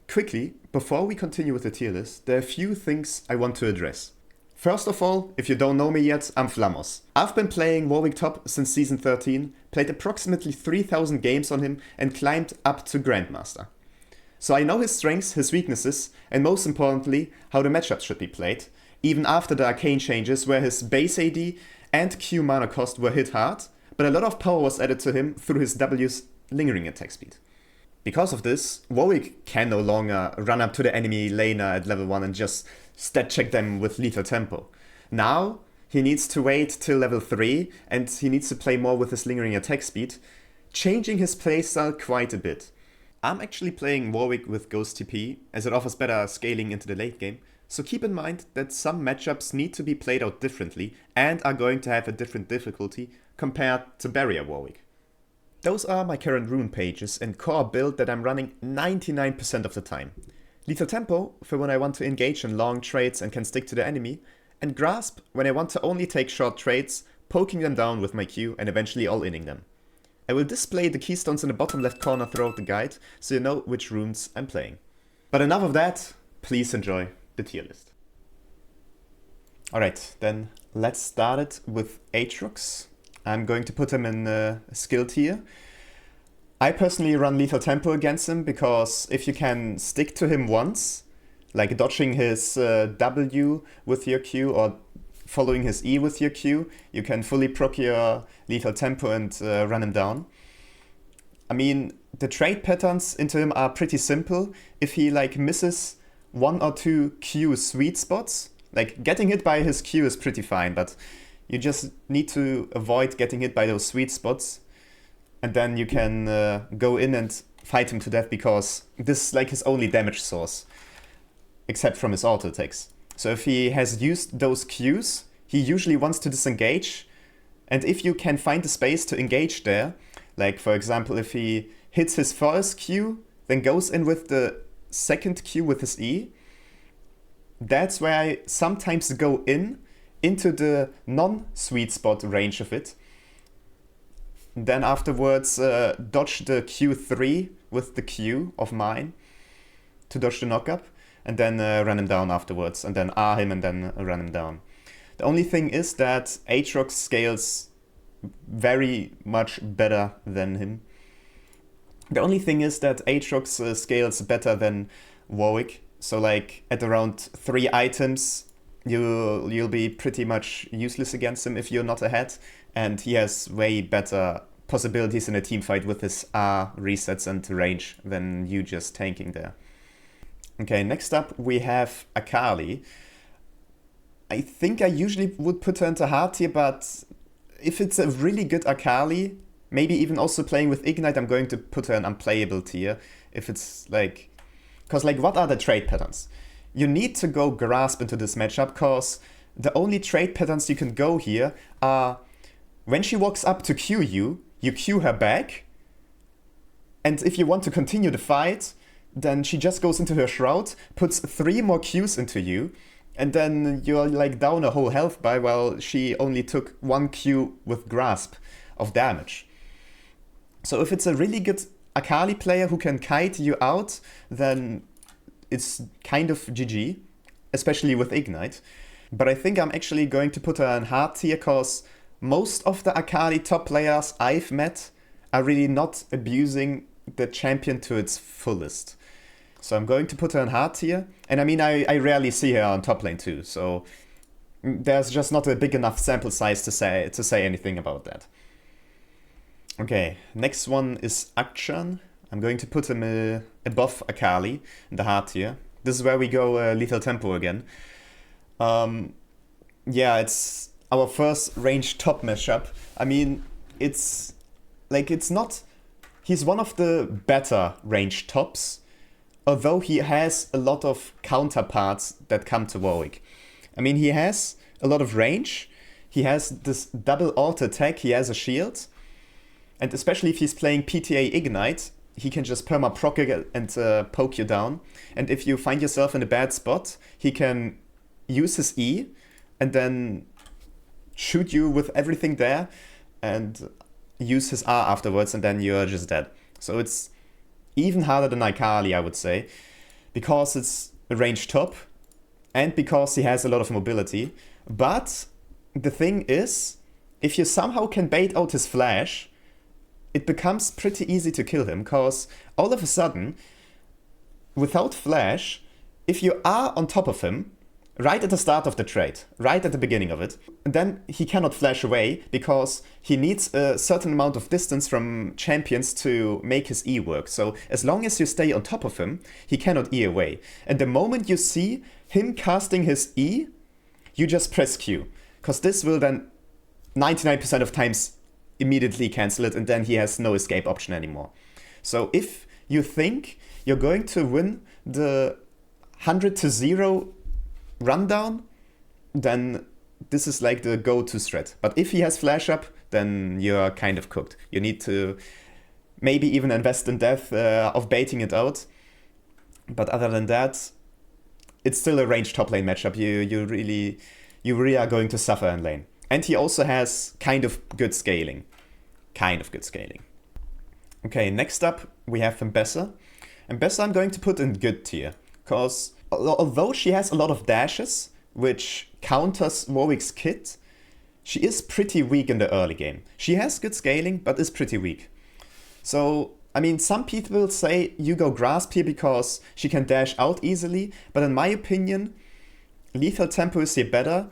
quickly, before we continue with the tier list, there are a few things I want to address. First of all, if you don't know me yet, I'm Flamos. I've been playing Warwick top since season 13, played approximately 3000 games on him and climbed up to Grandmaster. So I know his strengths, his weaknesses, and most importantly, how the matchups should be played, even after the arcane changes where his base AD and Q mana cost were hit hard, but a lot of power was added to him through his W's lingering attack speed. Because of this, Warwick can no longer run up to the enemy laner at level 1 and just stat check them with lethal tempo. Now, he needs to wait till level 3 and he needs to play more with his lingering attack speed, changing his playstyle quite a bit. I'm actually playing Warwick with Ghost TP as it offers better scaling into the late game, so keep in mind that some matchups need to be played out differently and are going to have a different difficulty compared to Barrier Warwick. Those are my current rune pages and core build that I'm running 99% of the time. Lethal Tempo for when I want to engage in long trades and can stick to the enemy, and Grasp when I want to only take short trades, poking them down with my Q and eventually all-inning them. I will display the keystones in the bottom left corner throughout the guide so you know which runes I'm playing. But enough of that, please enjoy the tier list. Alright, then let's start it with Aatrox. I'm going to put him in skill tier. I personally run Lethal Tempo against him because if you can stick to him once, like dodging his W with your Q or following his E with your Q, you can fully proc your Lethal Tempo and run him down. I mean, the trade patterns into him are pretty simple. If he like misses 1 or 2 Q sweet spots, like getting hit by his Q is pretty fine, but you just need to avoid getting hit by those sweet spots. And then you can go in and fight him to death because this is like his only damage source, except from his auto attacks. So if he has used those Qs, he usually wants to disengage. And if you can find the space to engage there, like for example, if he hits his first Q, then goes in with the second Q with his E, that's where I sometimes go into the non-sweet spot range of it. Then afterwards dodge the Q3 with the Q of mine to dodge the knockup, and then run him down afterwards, and then R him and then run him down. The only thing is that Aatrox scales very much better than him. The only thing is that Aatrox scales better than Warwick, so like at around 3 items you'll be pretty much useless against him if you're not ahead, and he has way better possibilities in a team fight with his R resets and range than you just tanking there. Okay, next up we have Akali. I think I usually would put her into hard tier, but if it's a really good Akali, maybe even also playing with Ignite, I'm going to put her in unplayable tier. If it's like... Because like, what are the trade patterns? You need to go Grasp into this matchup, because the only trade patterns you can go here are when she walks up to Q you Q her back, and if you want to continue the fight, then she just goes into her Shroud, puts 3 more Qs into you, and then you're like down a whole health bar while she only took 1 Q with Grasp of damage. So if it's a really good Akali player who can kite you out, then it's kind of GG, especially with Ignite. But I think I'm actually going to put her in hard tier because most of the Akali top players I've met are really not abusing the champion to its fullest. So I'm going to put her in hard tier. And I mean, I rarely see her on top lane too, so there's just not a big enough sample size to say anything about that. Okay, next one is Akshan. I'm going to put him above Akali in the hard tier. This is where we go Lethal Tempo again. Yeah, it's our first range top matchup. I mean, it's not... He's one of the better range tops, although he has a lot of counterparts that come to Warwick. I mean, he has a lot of range, he has this double auto attack, he has a shield, and especially if he's playing PTA Ignite, he can just perma-proc and poke you down. And if you find yourself in a bad spot, he can use his E and then shoot you with everything there and use his R afterwards, and then you're just dead. So it's even harder than Akali, I would say. because it's a range top and because he has a lot of mobility. But the thing is, if you somehow can bait out his flash, it becomes pretty easy to kill him, because all of a sudden, without flash, if you are on top of him, right at the start of the trade, right at the beginning of it, then he cannot flash away because he needs a certain amount of distance from champions to make his E work. So as long as you stay on top of him, he cannot E away. And the moment you see him casting his E, you just press Q, because this will then 99% of times immediately cancel it, and then he has no escape option anymore. So if you think you're going to win the 100-0 rundown, then this is like the go-to threat. But if he has flash up, then you're kind of cooked. You need to maybe even invest in death of baiting it out. But other than that, it's still a ranged top lane matchup. You really are going to suffer in lane. And he also has kind of good scaling. Okay, next up we have Ambessa. Ambessa I'm going to put in good tier, because although she has a lot of dashes, which counters Warwick's kit, she is pretty weak in the early game. She has good scaling, but is pretty weak. So, I mean, some people will say you go grasp here because she can dash out easily, but in my opinion, lethal tempo is here better,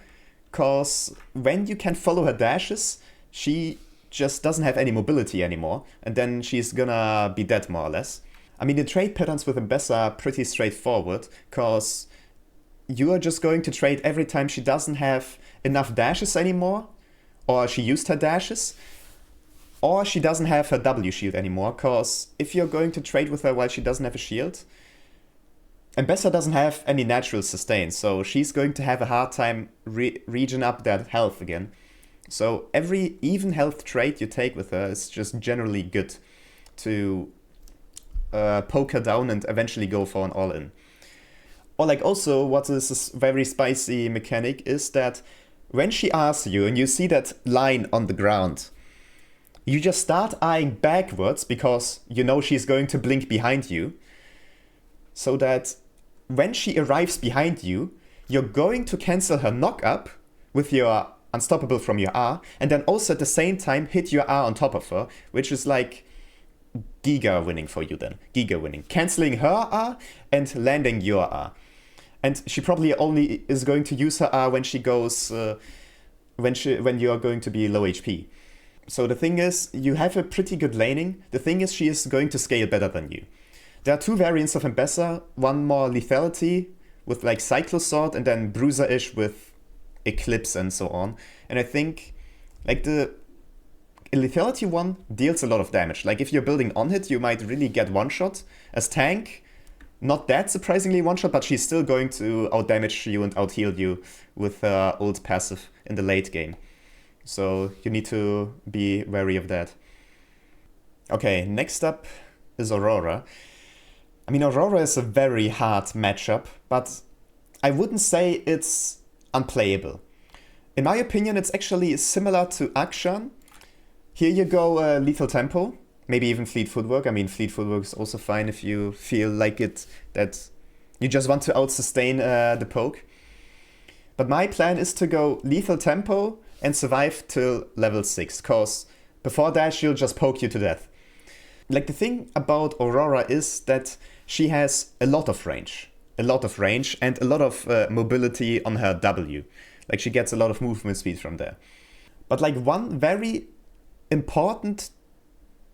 because when you can follow her dashes, she just doesn't have any mobility anymore, and then she's gonna be dead more or less. I mean, the trade patterns with Ambessa are pretty straightforward, because you are just going to trade every time she doesn't have enough dashes anymore, or she used her dashes, or she doesn't have her W shield anymore, because if you're going to trade with her while she doesn't have a shield, Ambessa doesn't have any natural sustain, so she's going to have a hard time regen up that health again. So every even health trade you take with her is just generally good to poke her down and eventually go for an all-in. Or like also, what is this very spicy mechanic is that when she asks you and you see that line on the ground, you just start eyeing backwards because you know she's going to blink behind you, so that when she arrives behind you, you're going to cancel her knock-up with your unstoppable from your R, and then also at the same time hit your R on top of her, which is like Giga winning for you then. Giga winning. Cancelling her R and landing your R. And she probably only is going to use her R when she goes, when you are going to be low HP. So the thing is, you have a pretty good laning. The thing is, she is going to scale better than you. There are two variants of Ambessa. One more lethality with like Cyclo Sword, and then Bruiser-ish with Eclipse and so on. And I think like the lethality one deals a lot of damage. Like if you're building on hit, you might really get one shot. As tank, not that surprisingly one shot, but she's still going to outdamage you and outheal you with her ult passive in the late game. So you need to be wary of that. Okay, next up is Aurora. I mean, Aurora is a very hard matchup, but I wouldn't say it's unplayable. In my opinion, it's actually similar to Akshan. Here you go lethal tempo, maybe even fleet footwork. I mean, fleet footwork is also fine if you feel like that you just want to out-sustain the poke. But my plan is to go lethal tempo and survive till level 6, cause before that she'll just poke you to death. Like the thing about Aurora is that she has a lot of range and a lot of mobility on her W. Like she gets a lot of movement speed from there. But like one very important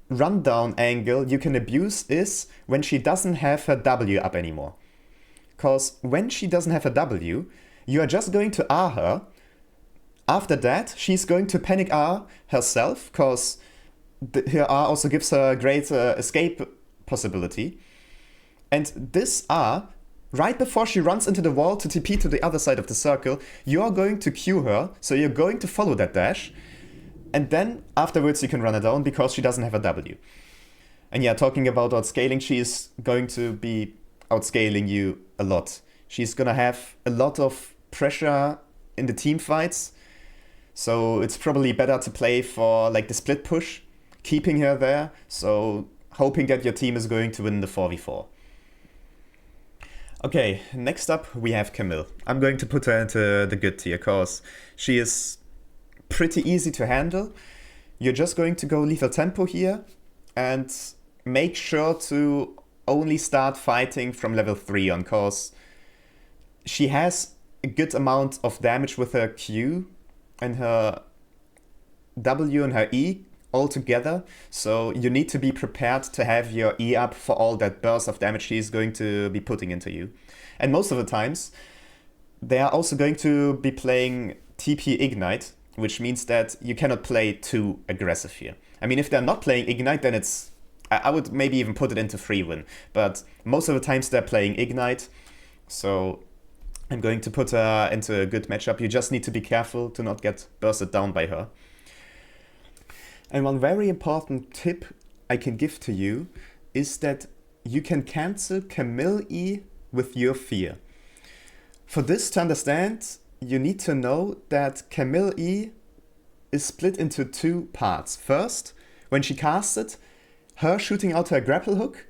rundown angle you can abuse is when she doesn't have her W up anymore. Cause when she doesn't have her W, you are just going to R her. After that, she's going to panic R herself, cause her R also gives her a great escape possibility. And this R, right before she runs into the wall to TP to the other side of the circle, you're going to Q her, so you're going to follow that dash. And then afterwards you can run her down because she doesn't have a W. And yeah, talking about outscaling, she is going to be outscaling you a lot. She's gonna have a lot of pressure in the team fights. So it's probably better to play for like the split push, keeping her there, so hoping that your team is going to win the 4v4. Okay, next up we have Camille. I'm going to put her into the good tier because she is pretty easy to handle. You're just going to go lethal tempo here and make sure to only start fighting from level 3 on, cause she has a good amount of damage with her Q and her W and her E all together, so you need to be prepared to have your E up for all that burst of damage she's going to be putting into you. And most of the times, they are also going to be playing TP Ignite, which means that you cannot play too aggressive here. I mean, if they're not playing Ignite, then it's... I would maybe even put it into free win, but most of the times they're playing Ignite, so I'm going to put her into a good matchup. You just need to be careful to not get bursted down by her. And one very important tip I can give to you is that you can cancel Camille E with your fear. For this to understand, you need to know that Camille E is split into 2 parts. First, when she casts it, her shooting out her grapple hook,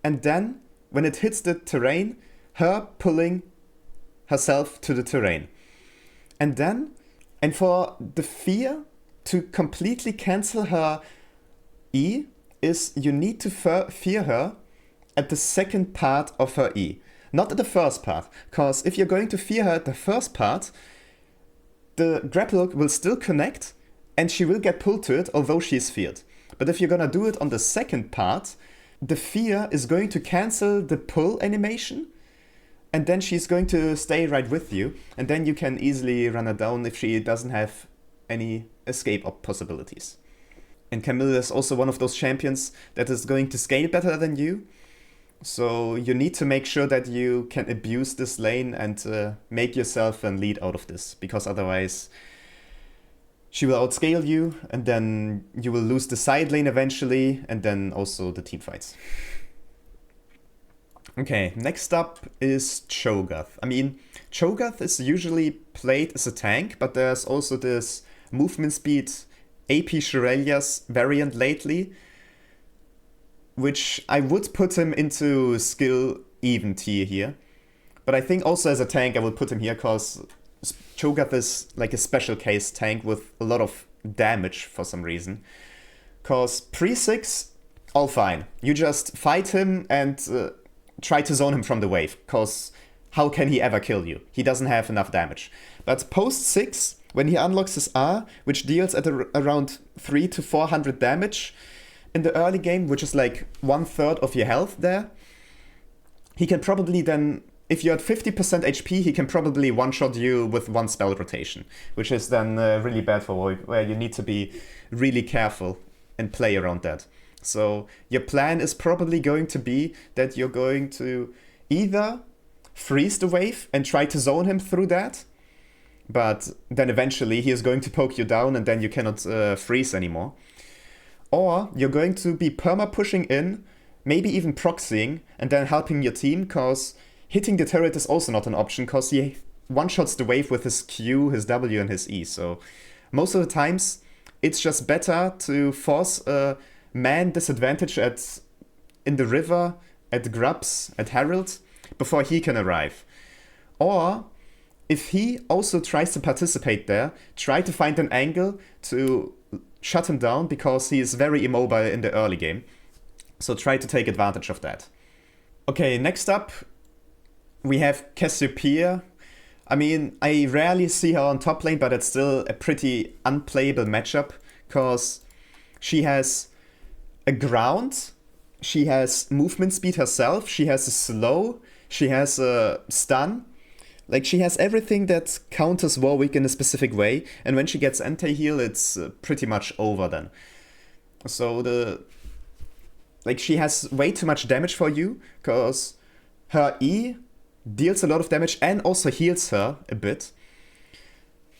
and then, when it hits the terrain, her pulling herself to the terrain. And for the fear to completely cancel her E is you need to fear her at the second part of her E, not at the first part, because if you're going to fear her at the first part, the grapple hook will still connect and she will get pulled to it although she's feared. But if you're gonna do it on the second part, the fear is going to cancel the pull animation and then she's going to stay right with you, and then you can easily run her down if she doesn't have any escape possibilities. And Camille is also one of those champions that is going to scale better than you, so you need to make sure that you can abuse this lane and make yourself a lead out of this, because otherwise she will outscale you and then you will lose the side lane eventually, and then also the team fights. Okay, next up is Cho'Gath. I mean, Cho'Gath is usually played as a tank, but there's also this movement speed AP Shirelia's variant lately, which I would put him into skill even tier here. But I think also as a tank I would put him here because Cho'Gath is like a special case tank with a lot of damage for some reason. Because pre-6, all fine. You just fight him and try to zone him from the wave, because how can he ever kill you? He doesn't have enough damage. But post-6, when he unlocks his R, which deals at around 300 to 400 damage in the early game, which is like 1/3 of your health there, he can probably then, if you're at 50% HP, he can probably one-shot you with 1 spell rotation, which is then really bad for Warwick, where you need to be really careful and play around that. So your plan is probably going to be that you're going to either freeze the wave and try to zone him through that, but then eventually he is going to poke you down and then you cannot freeze anymore. Or you're going to be perma-pushing in, maybe even proxying, and then helping your team, because hitting the turret is also not an option, because he one-shots the wave with his Q, his W, and his E. So most of the times, it's just better to force a man disadvantage in the river, at Grubs, at Herald, before he can arrive. Or, if he also tries to participate there, try to find an angle to shut him down, because he is very immobile in the early game. So try to take advantage of that. Okay, next up, we have Cassiopeia. I mean, I rarely see her on top lane, but it's still a pretty unplayable matchup, because she has a ground, she has movement speed herself, she has a slow, she has a stun. Like, she has everything that counters Warwick in a specific way, and when she gets anti-heal, it's pretty much over then. So she has way too much damage for you, because her E deals a lot of damage and also heals her a bit.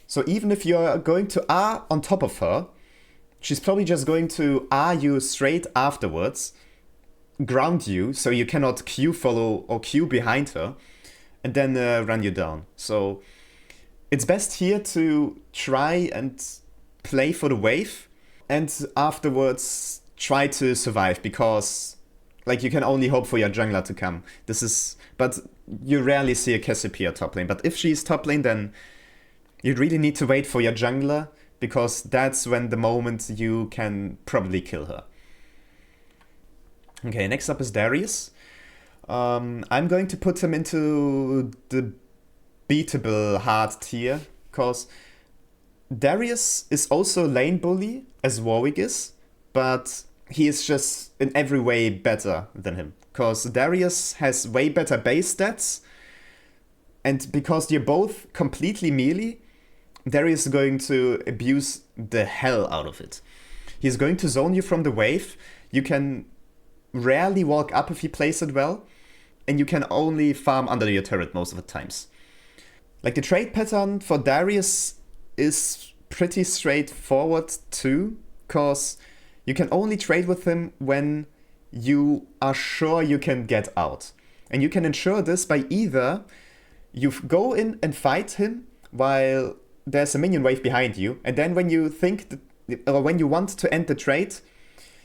So even if you're going to R on top of her, she's probably just going to R you straight afterwards, ground you, so you cannot Q follow or Q behind her, and then run you down. So it's best here to try and play for the wave, and afterwards try to survive, because Like, you can only hope for your jungler to come. But you rarely see a Cassiopeia top lane. But if she's top lane, then you really need to wait for your jungler, because that's when the moment you can probably kill her. Okay, next up is Darius. I'm going to put him into the beatable hard tier, because Darius is also lane bully, as Warwick is, but he is just in every way better than him. Because Darius has way better base stats, and because you're both completely melee, Darius is going to abuse the hell out of it. He's going to zone you from the wave. You can rarely walk up if he plays it well, and you can only farm under your turret most of the times. Like, the trade pattern for Darius is pretty straightforward too, because you can only trade with him when you are sure you can get out. And you can ensure this by either you go in and fight him while there's a minion wave behind you, and then when you think or when you want to end the trade,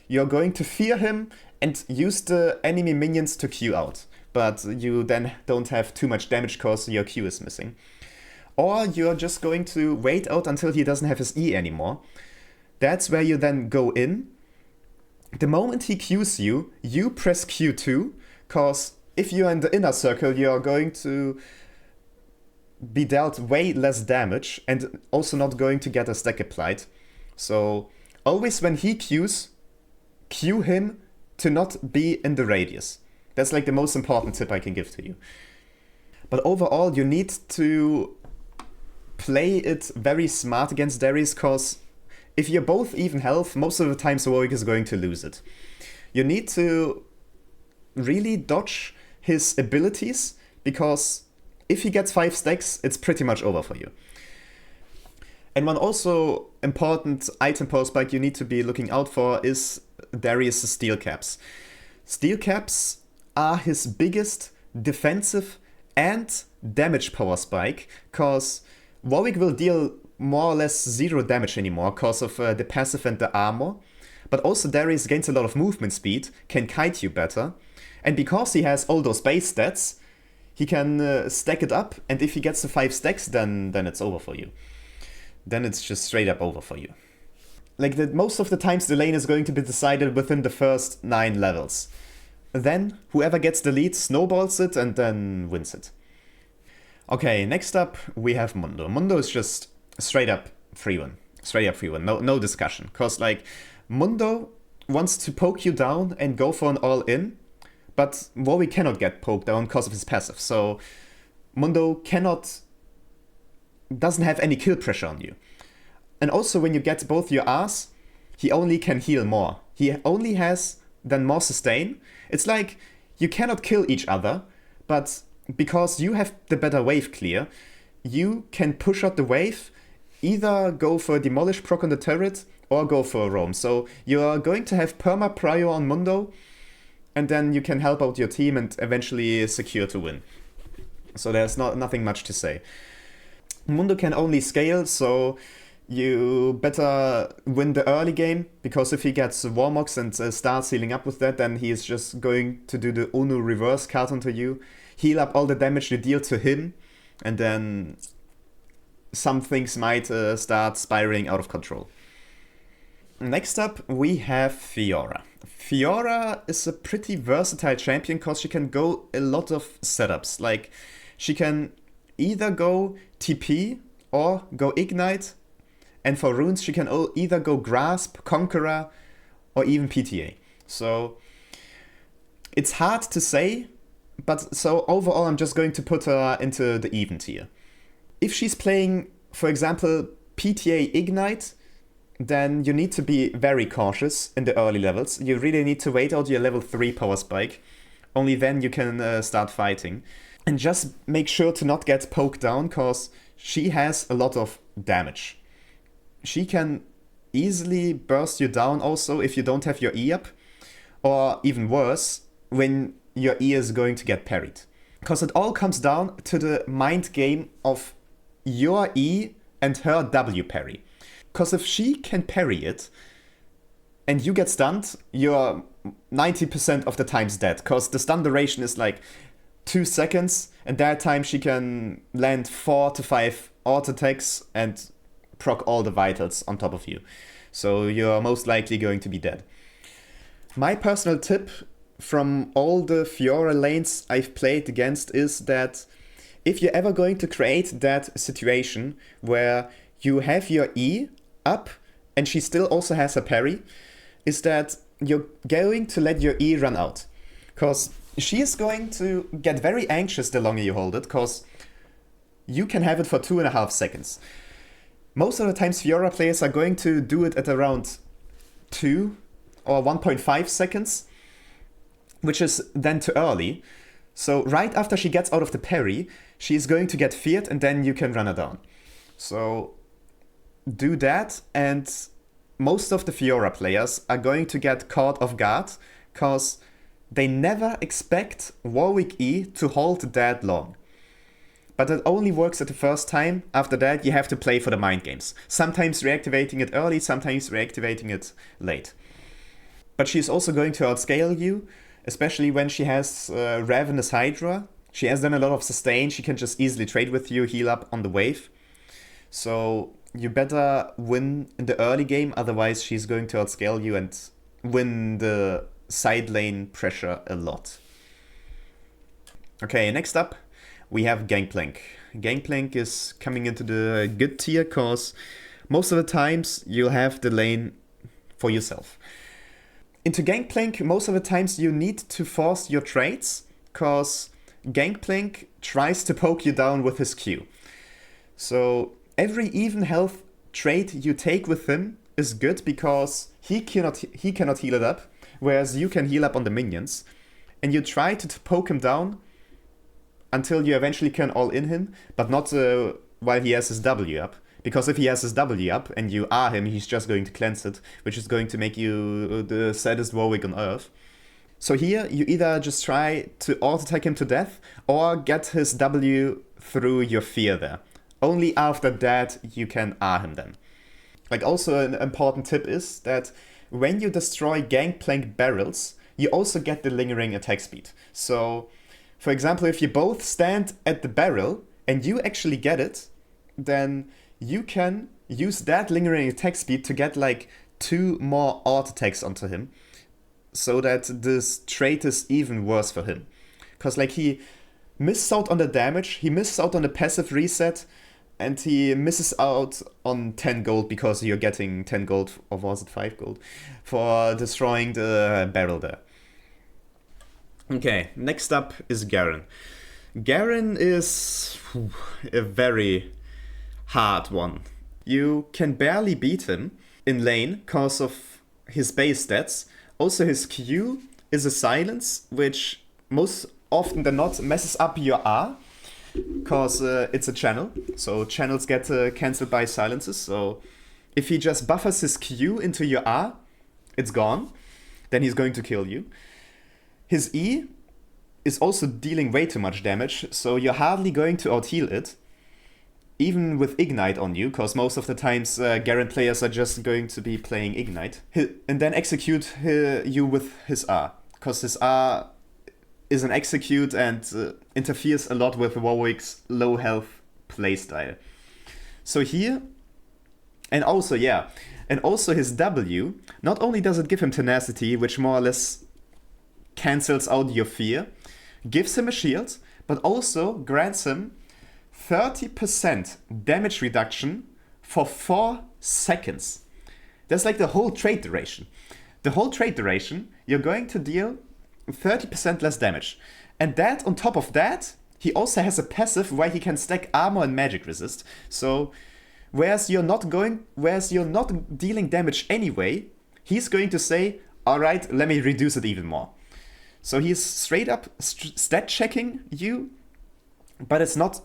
you're going to fear him and use the enemy minions to Q out. But you then don't have too much damage because your Q is missing. Or you're just going to wait out until he doesn't have his E anymore. That's where you then go in. The moment he Qs you, you press Q2, because if you're in the inner circle, you're going to be dealt way less damage and also not going to get a stack applied. So always when he Qs, Q him to not be in the radius. That's like the most important tip I can give to you. But overall, you need to play it very smart against Darius, because if you're both even health, most of the times Warwick is going to lose it. You need to really dodge his abilities, because if he gets 5 stacks, it's pretty much over for you. And one also important item power spike you need to be looking out for is Darius' steel caps. Steel caps are his biggest defensive and damage power spike, because Warwick will deal more or less 0 damage anymore because of the passive and the armor. But also Darius gains a lot of movement speed, can kite you better, and because he has all those base stats, he can stack it up, and if he gets to 5 stacks, then it's over for you. Then it's just straight up over for you. Like, most of the times the lane is going to be decided within the first 9 levels. Then whoever gets the lead snowballs it and then wins it. Okay, next up we have Mundo. Mundo is just straight up free win. Straight up free win, no discussion. Because, like, Mundo wants to poke you down and go for an all-in, but Warwick cannot get poked down because of his passive. So Mundo doesn't have any kill pressure on you. And also when you get both your Rs, he only can heal more. He only has then more sustain. It's like you cannot kill each other, but because you have the better wave clear, you can push out the wave, either go for a demolish proc on the turret or go for a roam. So you're going to have perma prio on Mundo, and then you can help out your team and eventually secure to win. So there's nothing much to say. Mundo can only scale, so you better win the early game, because if he gets Warmox and starts healing up with that, then he is just going to do the Uno reverse card onto you, heal up all the damage you deal to him, and then some things might start spiraling out of control. Next up, we have Fiora. Fiora is a pretty versatile champion because she can go a lot of setups. Like, she can either go TP or go Ignite, and for runes she can either go Grasp, Conqueror, or even PTA. So it's hard to say, but so overall I'm just going to put her into the even tier. If she's playing, for example, PTA Ignite, then you need to be very cautious in the early levels. You really need to wait out your level 3 power spike. Only then you can start fighting. And just make sure to not get poked down, because she has a lot of damage. She can easily burst you down also if you don't have your E up. Or even worse, when your E is going to get parried. Because it all comes down to the mind game of your E and her W parry. Because if she can parry it and you get stunned, you're 90% of the times dead, because the stun duration is like 2 seconds, and that time she can land 4 to 5 auto attacks and proc all the vitals on top of you. So you're most likely going to be dead. My personal tip from all the Fiora lanes I've played against is that if you're ever going to create that situation where you have your E up and she still also has a parry, is that you're going to let your E run out. Because she is going to get very anxious the longer you hold it, because you can have it for 2.5 seconds. Most of the times Fiora players are going to do it at around 2 or 1.5 seconds, which is then too early. So right after she gets out of the parry, she is going to get feared and then you can run her down. So do that, and most of the Fiora players are going to get caught off guard because they never expect Warwick E to hold that long. But it only works at the first time. After that, you have to play for the mind games. Sometimes reactivating it early, sometimes reactivating it late. But she's also going to outscale you, especially when she has Ravenous Hydra. She has then a lot of sustain. She can just easily trade with you, heal up on the wave. So you better win in the early game, otherwise she's going to outscale you and win the side lane pressure a lot. Okay, next up we have Gangplank. Gangplank is coming into the good tier because most of the times you'll have the lane for yourself. Into Gangplank, most of the times you need to force your trades because Gangplank tries to poke you down with his Q. So every even health trade you take with him is good because he cannot heal it up, whereas you can heal up on the minions. And you try to poke him down until you eventually can all-in him, but not while he has his W up. Because if he has his W up and you R him, he's just going to cleanse it, which is going to make you the saddest Warwick on earth. So here, you either just try to auto-attack him to death, or get his W through your fear there. Only after that you can R him then. Like, also an important tip is that when you destroy Gangplank barrels, you also get the lingering attack speed. So, for example, if you both stand at the barrel and you actually get it, then you can use that lingering attack speed to get like 2 more auto attacks onto him, so that this trait is even worse for him. Because like he misses out on the damage, he misses out on the passive reset, and he misses out on 10 gold because you're getting 10 gold, or was it 5 gold, for destroying the barrel there. Okay, next up is Garen. Garen is a very hard one. You can barely beat him in lane because of his base stats. Also, his Q is a silence, which most often than not messes up your R, because it's a channel. So channels get cancelled by silences. So if he just buffers his Q into your R, it's gone. Then he's going to kill you. His E is also dealing way too much damage, so you're hardly going to out-heal it, even with Ignite on you, because most of the times Garen players are just going to be playing Ignite, and then execute you with his R, because his R is an execute and interferes a lot with Warwick's low health playstyle. So here, and also his W, not only does it give him tenacity, which more or less cancels out your fear, gives him a shield, but also grants him 30% damage reduction for 4 seconds. That's like the whole trade duration. The whole trade duration, you're going to deal 30% less damage. And that, on top of that, he also has a passive where he can stack armor and magic resist. So, whereas you're not dealing damage anyway, he's going to say, alright, let me reduce it even more. So he's straight up stat checking you, but it's not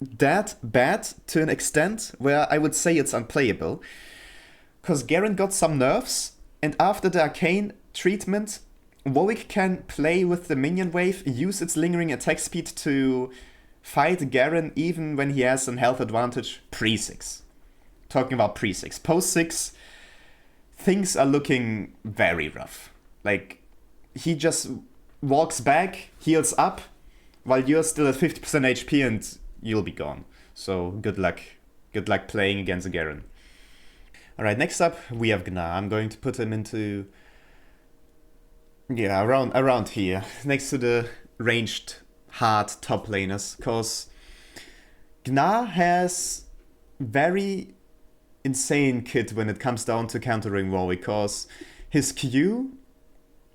that bad to an extent where I would say it's unplayable. Because Garen got some nerfs, and after the arcane treatment, Warwick can play with the minion wave, use its lingering attack speed to fight Garen even when he has an health advantage pre-6. Talking about pre-6. Post-6, things are looking very rough. Like, he just walks back, heals up, while you're still at 50% HP and you'll be gone. So good luck. Good luck playing against Garen. Alright, next up we have Gnar. I'm going to put him into... yeah, around here. Next to the ranged hard top laners. Because Gnar has very insane kit when it comes down to countering Warwick. Because his Q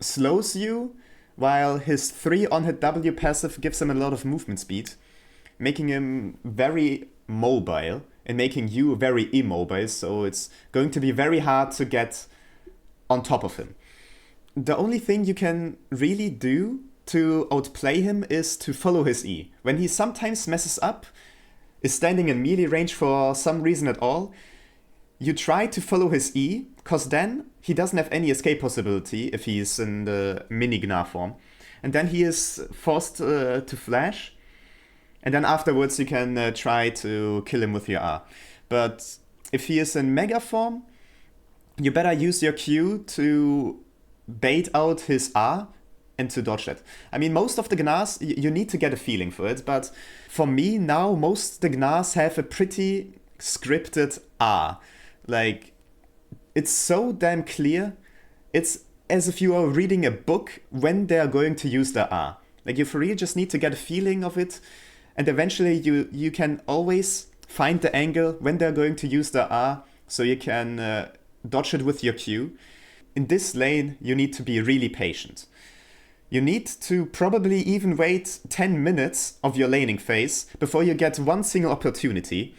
slows you, while his 3 on-hit W passive gives him a lot of movement speed, making him very mobile and making you very immobile, so it's going to be very hard to get on top of him. The only thing you can really do to outplay him is to follow his E. When he sometimes messes up, is standing in melee range for some reason at all, you try to follow his E, because then he doesn't have any escape possibility if he's in the mini Gnar form. And then he is forced to flash, and then afterwards you can try to kill him with your R. But if he is in mega form, you better use your Q to bait out his R and to dodge it. I mean, most of the Gnars, you need to get a feeling for it, but for me now, most the Gnars have a pretty scripted R. Like, it's so damn clear. It's as if you are reading a book when they are going to use their R. Like, you for real just need to get a feeling of it, and eventually you can always find the angle when they're going to use their R, so you can dodge it with your Q. In this lane, you need to be really patient. You need to probably even wait 10 minutes of your laning phase before you get one single opportunity,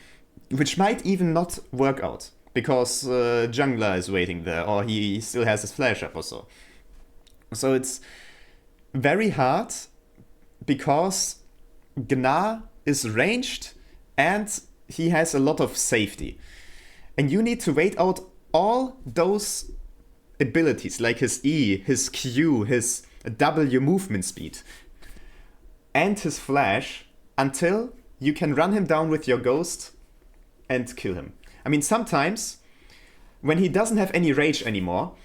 which might even not work out, because jungler is waiting there, or he still has his flash up or so. So it's very hard, because Gnar is ranged and he has a lot of safety. And you need to wait out all those abilities, like his E, his Q, his W movement speed, and his flash, until you can run him down with your ghost and kill him. I mean, sometimes, when he doesn't have any rage anymore,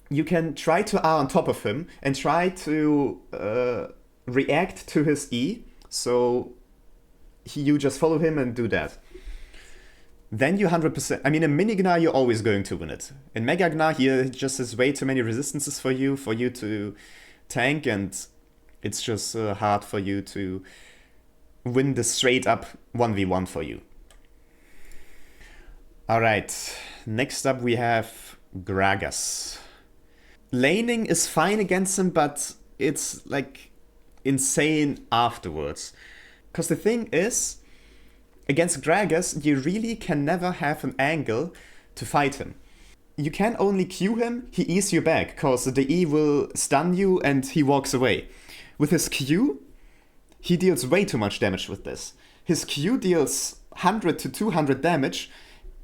you can try to R on top of him and try to react to his E, so you just follow him and do that. Then you 100%... I mean, in mini Gnar, you're always going to win it. In mega Gnar, he just has way too many resistances for you to tank, and it's just hard for you to win the straight up 1v1 for you. Alright, next up we have Gragas. Laning is fine against him, but it's like insane afterwards. Because the thing is, against Gragas, you really can never have an angle to fight him. You can only Q him, he E's you back, because the E will stun you and he walks away. With his Q, he deals way too much damage with this. His Q deals 100 to 200 damage,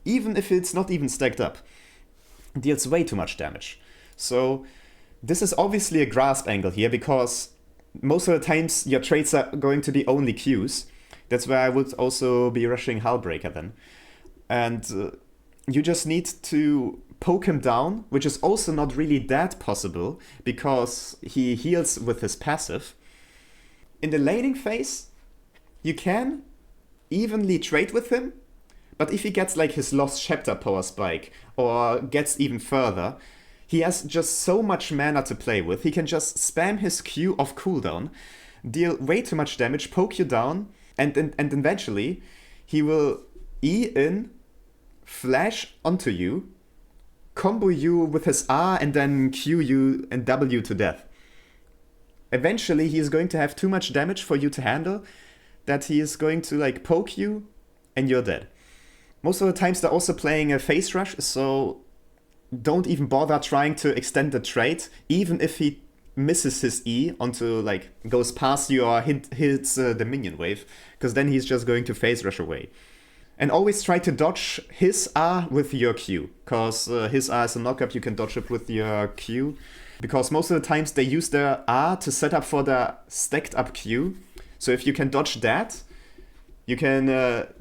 even if it's not even stacked up. It deals way too much damage. So this is obviously a grasp angle here, because most of the times your trades are going to be only Qs. That's where I would also be rushing Hullbreaker then. And you just need to poke him down, which is also not really that possible, because he heals with his passive. In the laning phase, you can evenly trade with him, but if he gets like his Lost Chapter power spike, or gets even further, he has just so much mana to play with. He can just spam his Q off cooldown, deal way too much damage, poke you down, and eventually he will E in, flash onto you, combo you with his R, and then Q you and W to death. Eventually he is going to have too much damage for you to handle, that he is going to like poke you and you're dead. Most of the times they're also playing a phase rush, so don't even bother trying to extend the trade, even if he misses his E onto, like, goes past you or hits the minion wave, because then he's just going to phase rush away. And always try to dodge his R with your Q, because his R is a knockup, you can dodge it with your Q, because most of the times they use their R to set up for the stacked up Q, so if you can dodge that, you can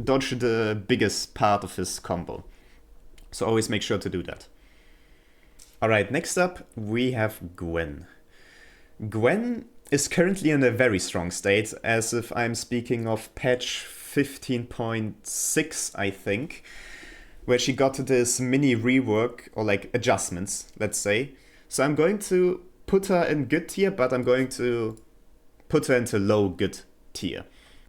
dodge the biggest part of his combo. So always make sure to do that. Alright, next up we have Gwen. Gwen is currently in a very strong state, as if I'm speaking of patch 15.6, I think, where she got this mini rework, or like adjustments, let's say. So I'm going to put her in good tier, but I'm going to put her into low good tier.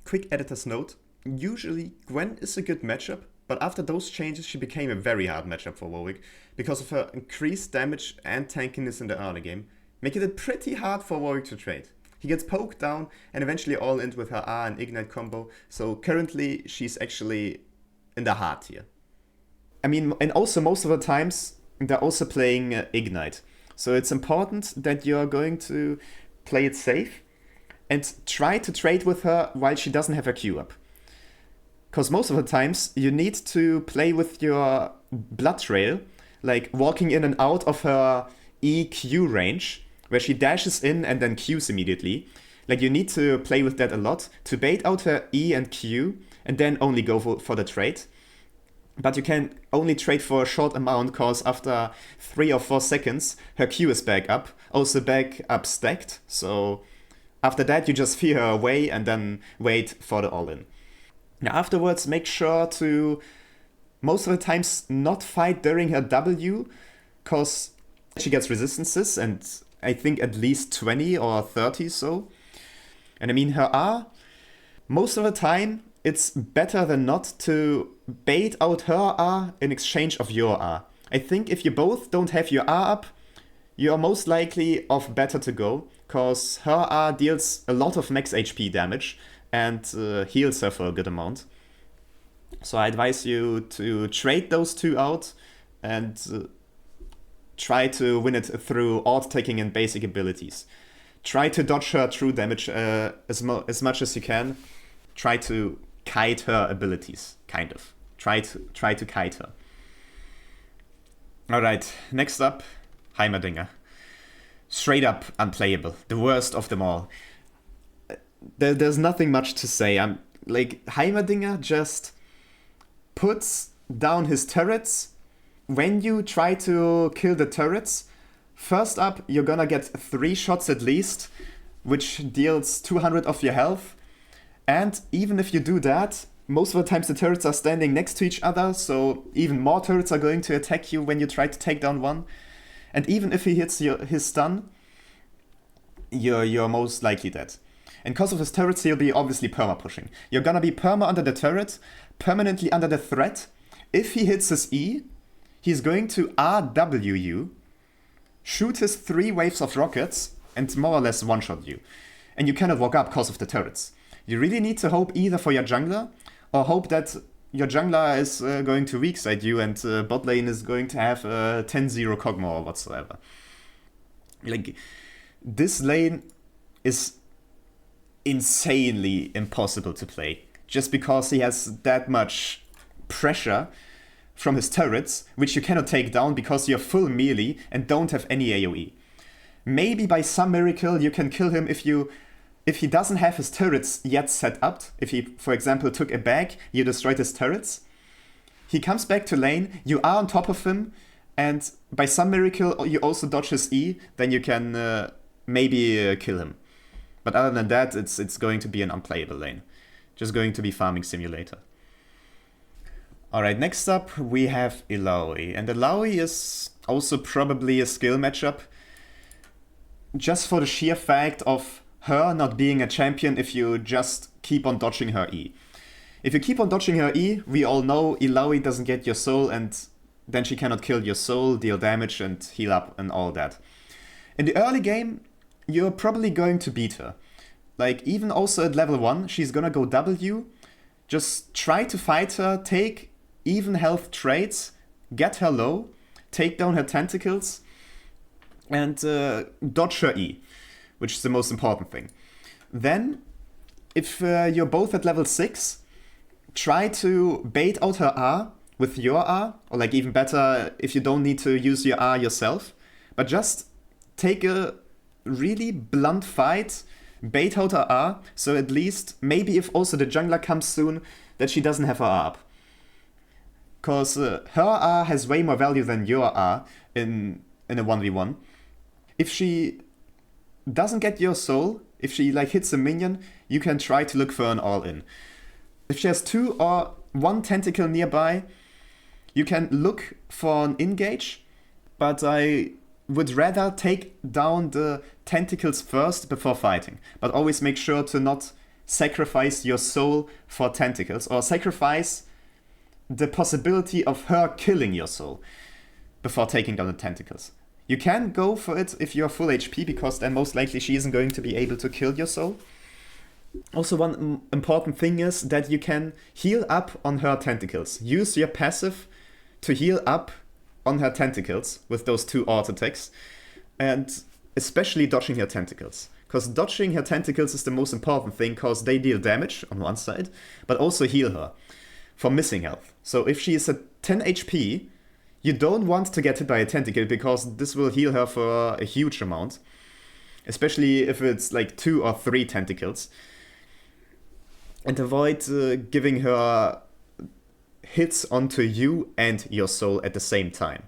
Quick editor's note. Usually Gwen is a good matchup, but after those changes she became a very hard matchup for Warwick because of her increased damage and tankiness in the early game, making it pretty hard for Warwick to trade. He gets poked down and eventually all in with her R and Ignite combo, so currently she's actually in the hard tier. I mean, and also most of the times they're also playing Ignite. So it's important that you're going to play it safe and try to trade with her while she doesn't have her Q up. Because most of the times you need to play with your blood trail, like walking in and out of her EQ range, where she dashes in and then Qs immediately. Like you need to play with that a lot to bait out her E and Q and then only go for the trade. But you can only trade for a short amount because after 3 or 4 seconds her Q is back up, also back up stacked. So after that you just fear her away and then wait for the all-in. Now afterwards make sure to most of the times not fight during her W because she gets resistances and I think at least 20 or 30 so. And I mean her R, most of the time it's better than not to bait out her R in exchange of your R. I think if you both don't have your R up, you are most likely off better to go, cause her R deals a lot of max HP damage and heals her for a good amount. So I advise you to trade those two out and try to win it through alt-taking and basic abilities. Try to dodge her true damage as much as you can. Try to kite her abilities, kind of. Try to kite her. Alright, next up, Heimerdinger. Straight up unplayable. The worst of them all. There's nothing much to say. Heimerdinger just puts down his turrets. When you try to kill the turrets, first up you're gonna get 3 shots at least, which deals 200 of your health. And even if you do that, most of the times the turrets are standing next to each other, so even more turrets are going to attack you when you try to take down one. And even if he hits his stun, you're most likely dead. And because of his turrets, he'll be obviously perma-pushing. You're gonna be perma under the turret, permanently under the threat. If he hits his E, he's going to RW you, shoot his 3 waves of rockets, and more or less one-shot you. And you cannot walk up because of the turrets. You really need to hope either for your jungler, or hope that your jungler is going to weak side you and bot lane is going to have 10-0 Kog'Maw or whatsoever. Like, this lane is insanely impossible to play, just because he has that much pressure from his turrets, which you cannot take down because you're full melee and don't have any AoE. Maybe by some miracle you can kill him if he doesn't have his turrets yet set up. If he, for example, took a bag, you destroyed his turrets. He comes back to lane, you are on top of him, and by some miracle you also dodge his E, then you can maybe kill him. But other than that, it's going to be an unplayable lane. Just going to be farming simulator. Alright, next up we have Illaoi. And Illaoi is also probably a skill matchup, just for the sheer fact of her not being a champion if you just keep on dodging her E. If you keep on dodging her E, we all know Illaoi doesn't get your soul and then she cannot kill your soul, deal damage and heal up and all that. In the early game, you're probably going to beat her. Like, even also at level 1, she's gonna go W. Just try to fight her, take even health trades, get her low, take down her tentacles, and dodge her E, which is the most important thing. Then, if you're both at level 6, try to bait out her R with your R, or like even better, if you don't need to use your R yourself, but just take a really blunt fight, bait out her R, so at least, maybe if also the jungler comes soon, that she doesn't have her R up. Because her R has way more value than your R in a 1v1. If she doesn't get your soul, if she like hits a minion, you can try to look for an all-in. If she has 2 or 1 tentacle nearby, you can look for an engage, but I would rather take down the tentacles first before fighting. But always make sure to not sacrifice your soul for tentacles, or sacrifice the possibility of her killing your soul before taking down the tentacles. You can go for it if you're full HP, because then most likely she isn't going to be able to kill your soul. Also, one important thing is that you can heal up on her tentacles. Use your passive to heal up on her tentacles with those 2 auto attacks, and especially dodging her tentacles. Because dodging her tentacles is the most important thing, because they deal damage on one side, but also heal her for missing health. So if she is at 10 HP, you don't want to get hit by a tentacle, because this will heal her for a huge amount. Especially if it's like 2 or 3 tentacles. And avoid giving her hits onto you and your soul at the same time.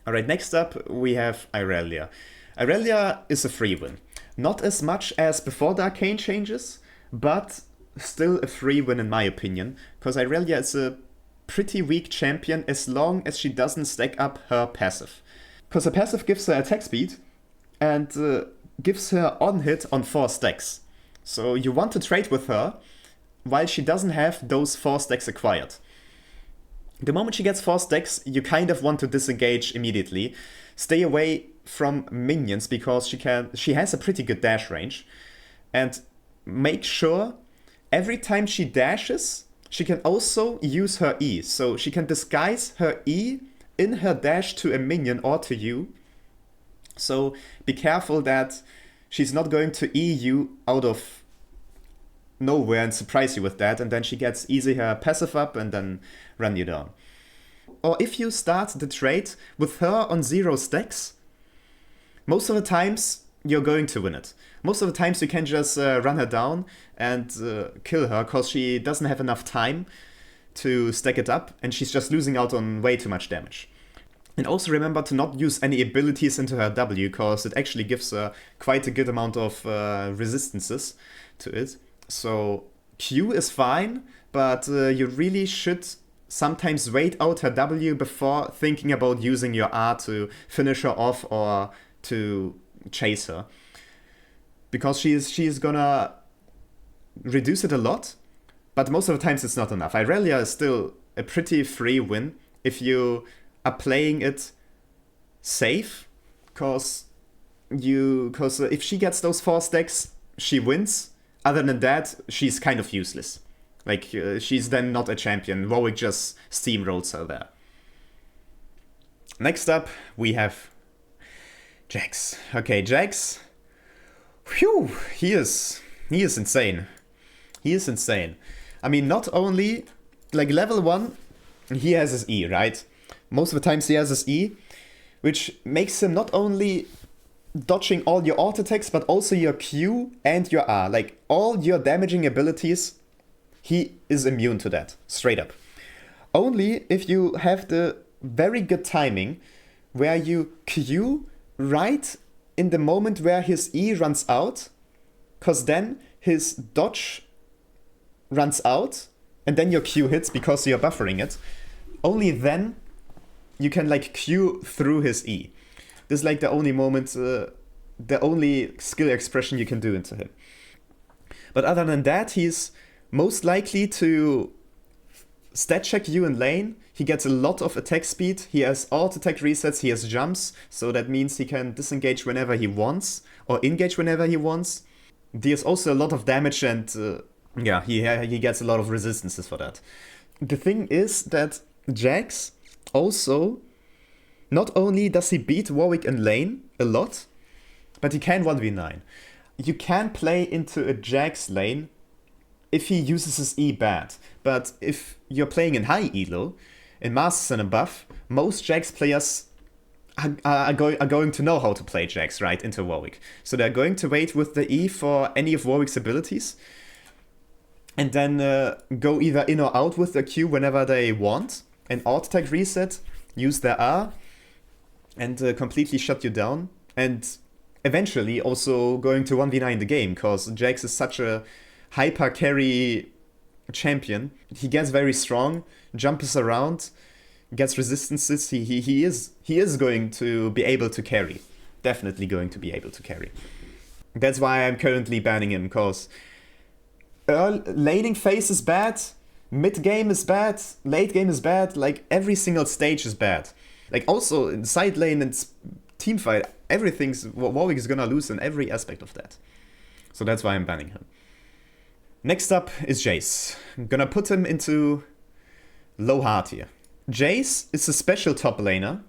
Alright, next up we have Irelia. Irelia is a free win. Not as much as before the arcane changes, but still a free win in my opinion, because Irelia is a pretty weak champion as long as she doesn't stack up her passive. Because her passive gives her attack speed and gives her on hit on 4 stacks. So you want to trade with her while she doesn't have those 4 stacks acquired. The moment she gets 4 stacks, you kind of want to disengage immediately. Stay away from minions, because she has a pretty good dash range. And make sure every time she dashes, she can also use her E. So she can disguise her E in her dash to a minion or to you. So be careful that she's not going to E you out of nowhere and surprise you with that, and then she gets easy her passive up and then run you down. Or if you start the trade with her on 0 stacks, most of the times you're going to win it. Most of the times you can just run her down and kill her, because she doesn't have enough time to stack it up, and she's just losing out on way too much damage. And also remember to not use any abilities into her W, because it actually gives her quite a good amount of resistances to it. So Q is fine, but you really should sometimes wait out her W before thinking about using your R to finish her off or to chase her. Because she's gonna reduce it a lot, but most of the times it's not enough. Irelia is still a pretty free win if you are playing it safe, because if she gets those 4 stacks, she wins. Other than that, she's kind of useless. Like, she's then not a champion. Warwick just steamrolls her there. Next up, we have Jax. Okay, Jax. Phew, he is insane. He is insane. I mean, not only, like, level 1, he has his E, right? Most of the times he has his E, which makes him not only dodging all your auto attacks, but also your Q and your R. Like, all your damaging abilities, he is immune to that, straight up. Only if you have the very good timing where you Q right in the moment where his E runs out, because then his dodge runs out, and then your Q hits because you're buffering it. Only then you can, like, Q through his E. This is like the only moment, the only skill expression you can do into him. But other than that, he's most likely to stat check you in lane. He gets a lot of attack speed. He has auto attack resets. He has jumps. So that means he can disengage whenever he wants or engage whenever he wants. Deals also a lot of damage, and he gets a lot of resistances for that. The thing is that Jax also, not only does he beat Warwick in lane a lot, but he can 1v9. You can play into a Jax lane if he uses his E bad. But if you're playing in high elo, in Masters and above, most Jax players are going to know how to play Jax right into Warwick. So they're going to wait with the E for any of Warwick's abilities, and then go either in or out with the Q whenever they want, and auto attack reset, use their R, and completely shut you down. And eventually also going to 1v9 the game, because Jayce is such a hyper carry champion. He gets very strong, jumps around, gets resistances. He is going to be able to carry. Definitely going to be able to carry. That's why I'm currently banning him, because laning phase is bad, mid game is bad, late game is bad, like every single stage is bad. Like also in side lane and team fight, Warwick is gonna lose in every aspect of that. So that's why I'm banning him. Next up is Jayce. I'm gonna put him into low hard here. Jayce is a special top laner.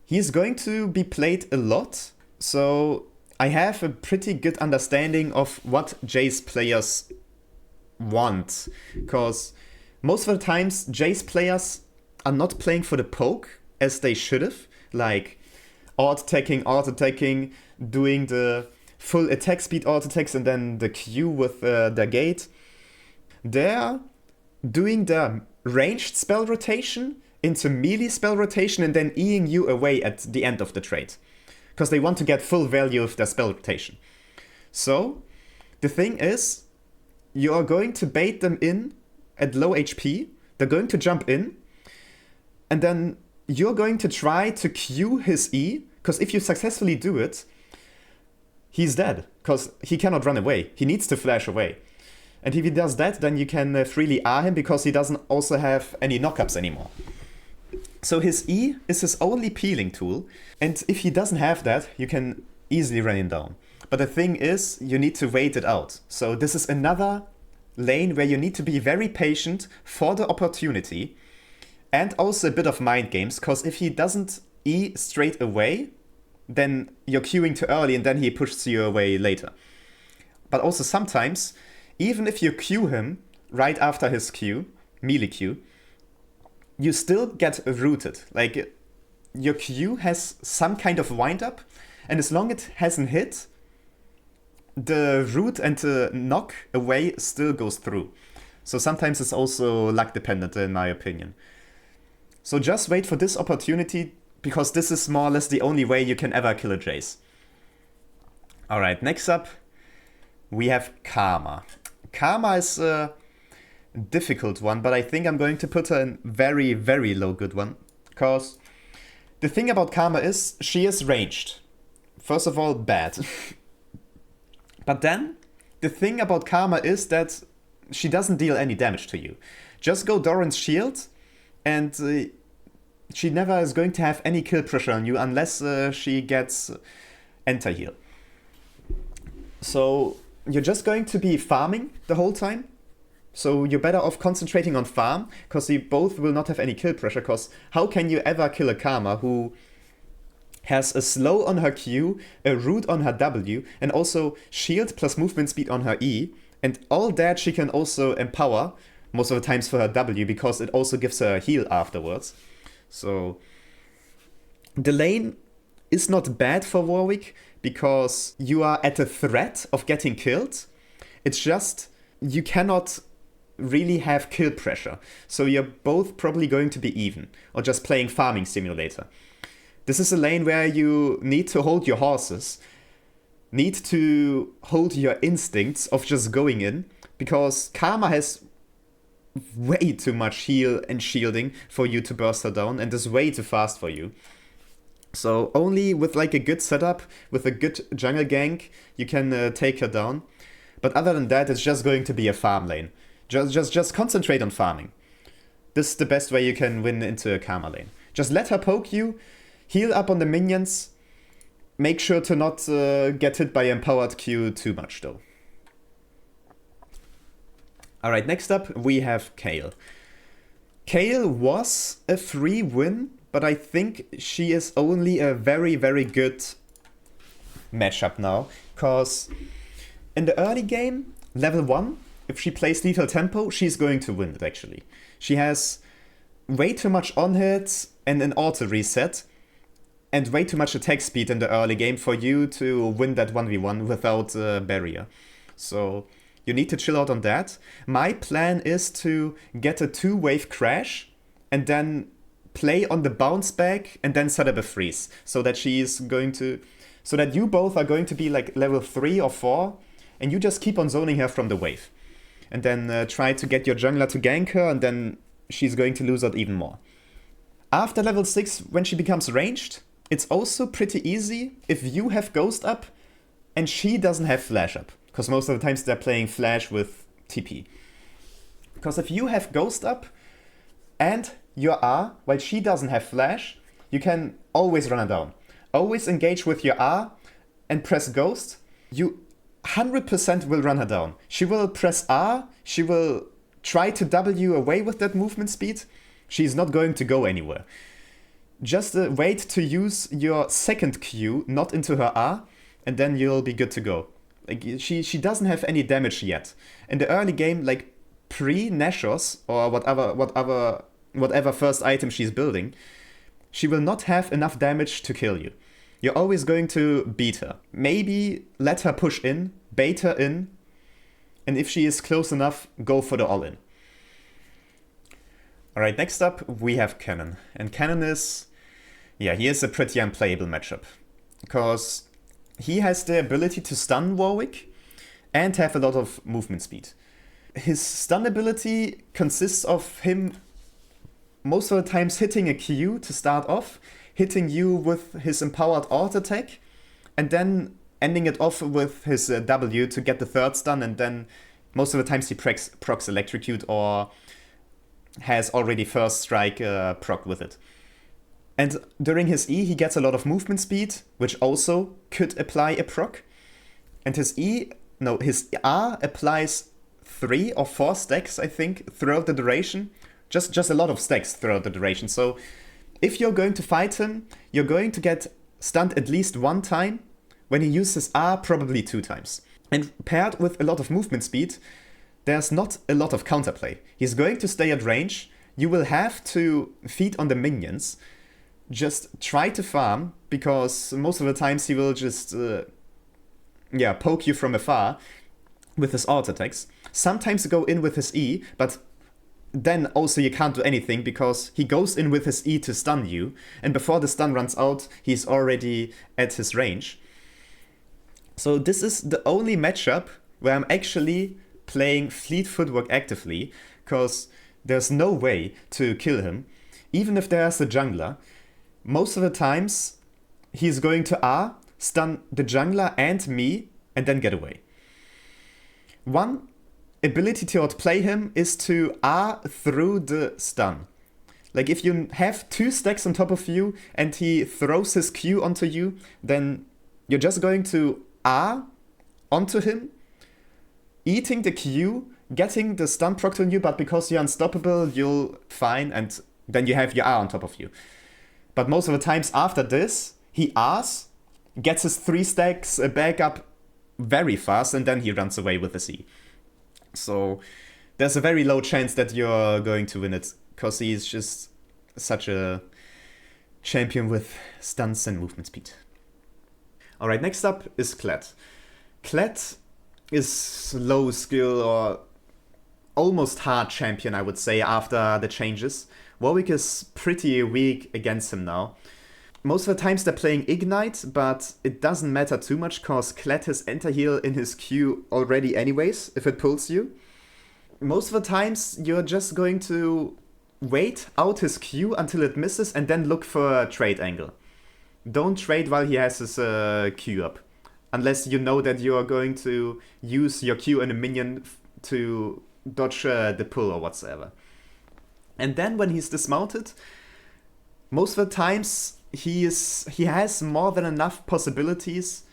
He's going to be played a lot, so I have a pretty good understanding of what Jayce players want. Because most of the times Jayce players are not playing for the poke as they should have. Like auto-attacking, doing the full attack speed auto-attacks and then the Q with the gate. They're doing the ranged spell rotation into melee spell rotation and then Eing you away at the end of the trade. Because they want to get full value of their spell rotation. So, the thing is, you are going to bait them in at low HP, they're going to jump in, and then you're going to try to Q his E, because if you successfully do it, he's dead, because he cannot run away. He needs to flash away. And if he does that, then you can freely R him, because he doesn't also have any knockups anymore. So his E is his only peeling tool, and if he doesn't have that, you can easily run him down. But the thing is, you need to wait it out. So this is another lane where you need to be very patient for the opportunity, and also a bit of mind games, because if he doesn't E straight away, then you're queuing too early and then he pushes you away later. But also sometimes, even if you queue him right after his Q, melee Q, you still get rooted. Like, your Q has some kind of wind-up, and as long as it hasn't hit, the root and the knock away still goes through. So sometimes it's also luck dependent, in my opinion. So just wait for this opportunity, because this is more or less the only way you can ever kill a Jayce. Alright, next up, we have Karma. Karma is a difficult one, but I think I'm going to put her in very, very low good one. Because the thing about Karma is, she is ranged. First of all, bad. But then, the thing about Karma is that she doesn't deal any damage to you. Just go Doran's shield, and she never is going to have any kill pressure on you unless she gets anti-heal. So you're just going to be farming the whole time. So you're better off concentrating on farm, because you both will not have any kill pressure, because how can you ever kill a Karma who has a slow on her Q, a root on her W, and also shield plus movement speed on her E, and all that she can also empower, most of the times for her W, because it also gives her a heal afterwards. So the lane is not bad for Warwick, because you are at a threat of getting killed. It's just, you cannot really have kill pressure. So you're both probably going to be even, or just playing farming simulator. This is a lane where you need to hold your horses, need to hold your instincts of just going in, because Karma has way too much heal and shielding for you to burst her down, and is way too fast for you. So only with like a good setup, with a good jungle gank, you can take her down. But other than that, it's just going to be a farm lane. Just concentrate on farming. This is the best way you can win into a Karma lane. Just let her poke you, heal up on the minions. Make sure to not get hit by empowered Q too much though. Alright, next up we have Kayle. Kayle was a free win, but I think she is only a very, very good matchup now. Because in the early game, level 1, if she plays lethal tempo, she's going to win it actually. She has way too much on hit and an auto reset, and way too much attack speed in the early game for you to win that 1v1 without a barrier. So you need to chill out on that. My plan is to get a 2-wave crash and then play on the bounce back and then set up a freeze, so that she is going to so that you both are going to be like level 3 or 4, and you just keep on zoning her from the wave. And then try to get your jungler to gank her, and then she's going to lose out even more. After level 6, when she becomes ranged, it's also pretty easy if you have Ghost up and she doesn't have Flash up. Because most of the times they're playing Flash with TP. Because if you have Ghost up and your R, while she doesn't have Flash, you can always run her down. Always engage with your R and press Ghost. You 100% will run her down. She will press R, she will try to W away with that movement speed. She's not going to go anywhere. Just wait to use your second Q, not into her R, and then you'll be good to go. Like she doesn't have any damage yet. In the early game, like pre-Nasus or whatever first item she's building, she will not have enough damage to kill you. You're always going to beat her. Maybe let her push in, bait her in, and if she is close enough, go for the all-in. Alright, next up we have Kennen. And Kennen is... yeah, he is a pretty unplayable matchup. Because he has the ability to stun Warwick and have a lot of movement speed. His stun ability consists of him most of the times hitting a Q to start off, hitting you with his empowered ult attack, and then ending it off with his W to get the third stun, and then most of the times he procs Electrocute or has already first strike proc with it. And during his E he gets a lot of movement speed, which also could apply a proc. And his R applies 3 or 4 stacks, I think, throughout the duration. Just a lot of stacks throughout the duration. So if you're going to fight him, you're going to get stunned at least 1 time. When he uses R, probably 2 times. And paired with a lot of movement speed, there's not a lot of counterplay. He's going to stay at range. You will have to feed on the minions. Just try to farm, because most of the times he will just poke you from afar with his ult attacks. Sometimes go in with his E, but then also you can't do anything because he goes in with his E to stun you, and before the stun runs out, he's already at his range. So this is the only matchup where I'm actually playing Fleet Footwork actively, because there's no way to kill him, even if there's a jungler. Most of the times, he's going to R, stun the jungler and me, and then get away. One ability to outplay him is to R through the stun. Like if you have 2 stacks on top of you and he throws his Q onto you, then you're just going to R onto him, eating the Q, getting the stun proc on you, but because you're unstoppable, you'll fine, and then you have your R on top of you. But most of the times after this, he R's, gets his 3 stacks back up very fast, and then he runs away with the C. So there's a very low chance that you're going to win it, because he's just such a champion with stunts and movement speed. Alright, next up is Kled. Kled is low skill or almost hard champion, I would say, after the changes. Warwick is pretty weak against him now. Most of the times they're playing Ignite, but it doesn't matter too much because Kled has Enter-Heal in his Q already anyways, if it pulls you. Most of the times you're just going to wait out his Q until it misses and then look for a trade angle. Don't trade while he has his Q up, unless you know that you are going to use your Q and a minion to dodge the pull or whatsoever. And then when he's dismounted, most of the times he has more than enough possibilities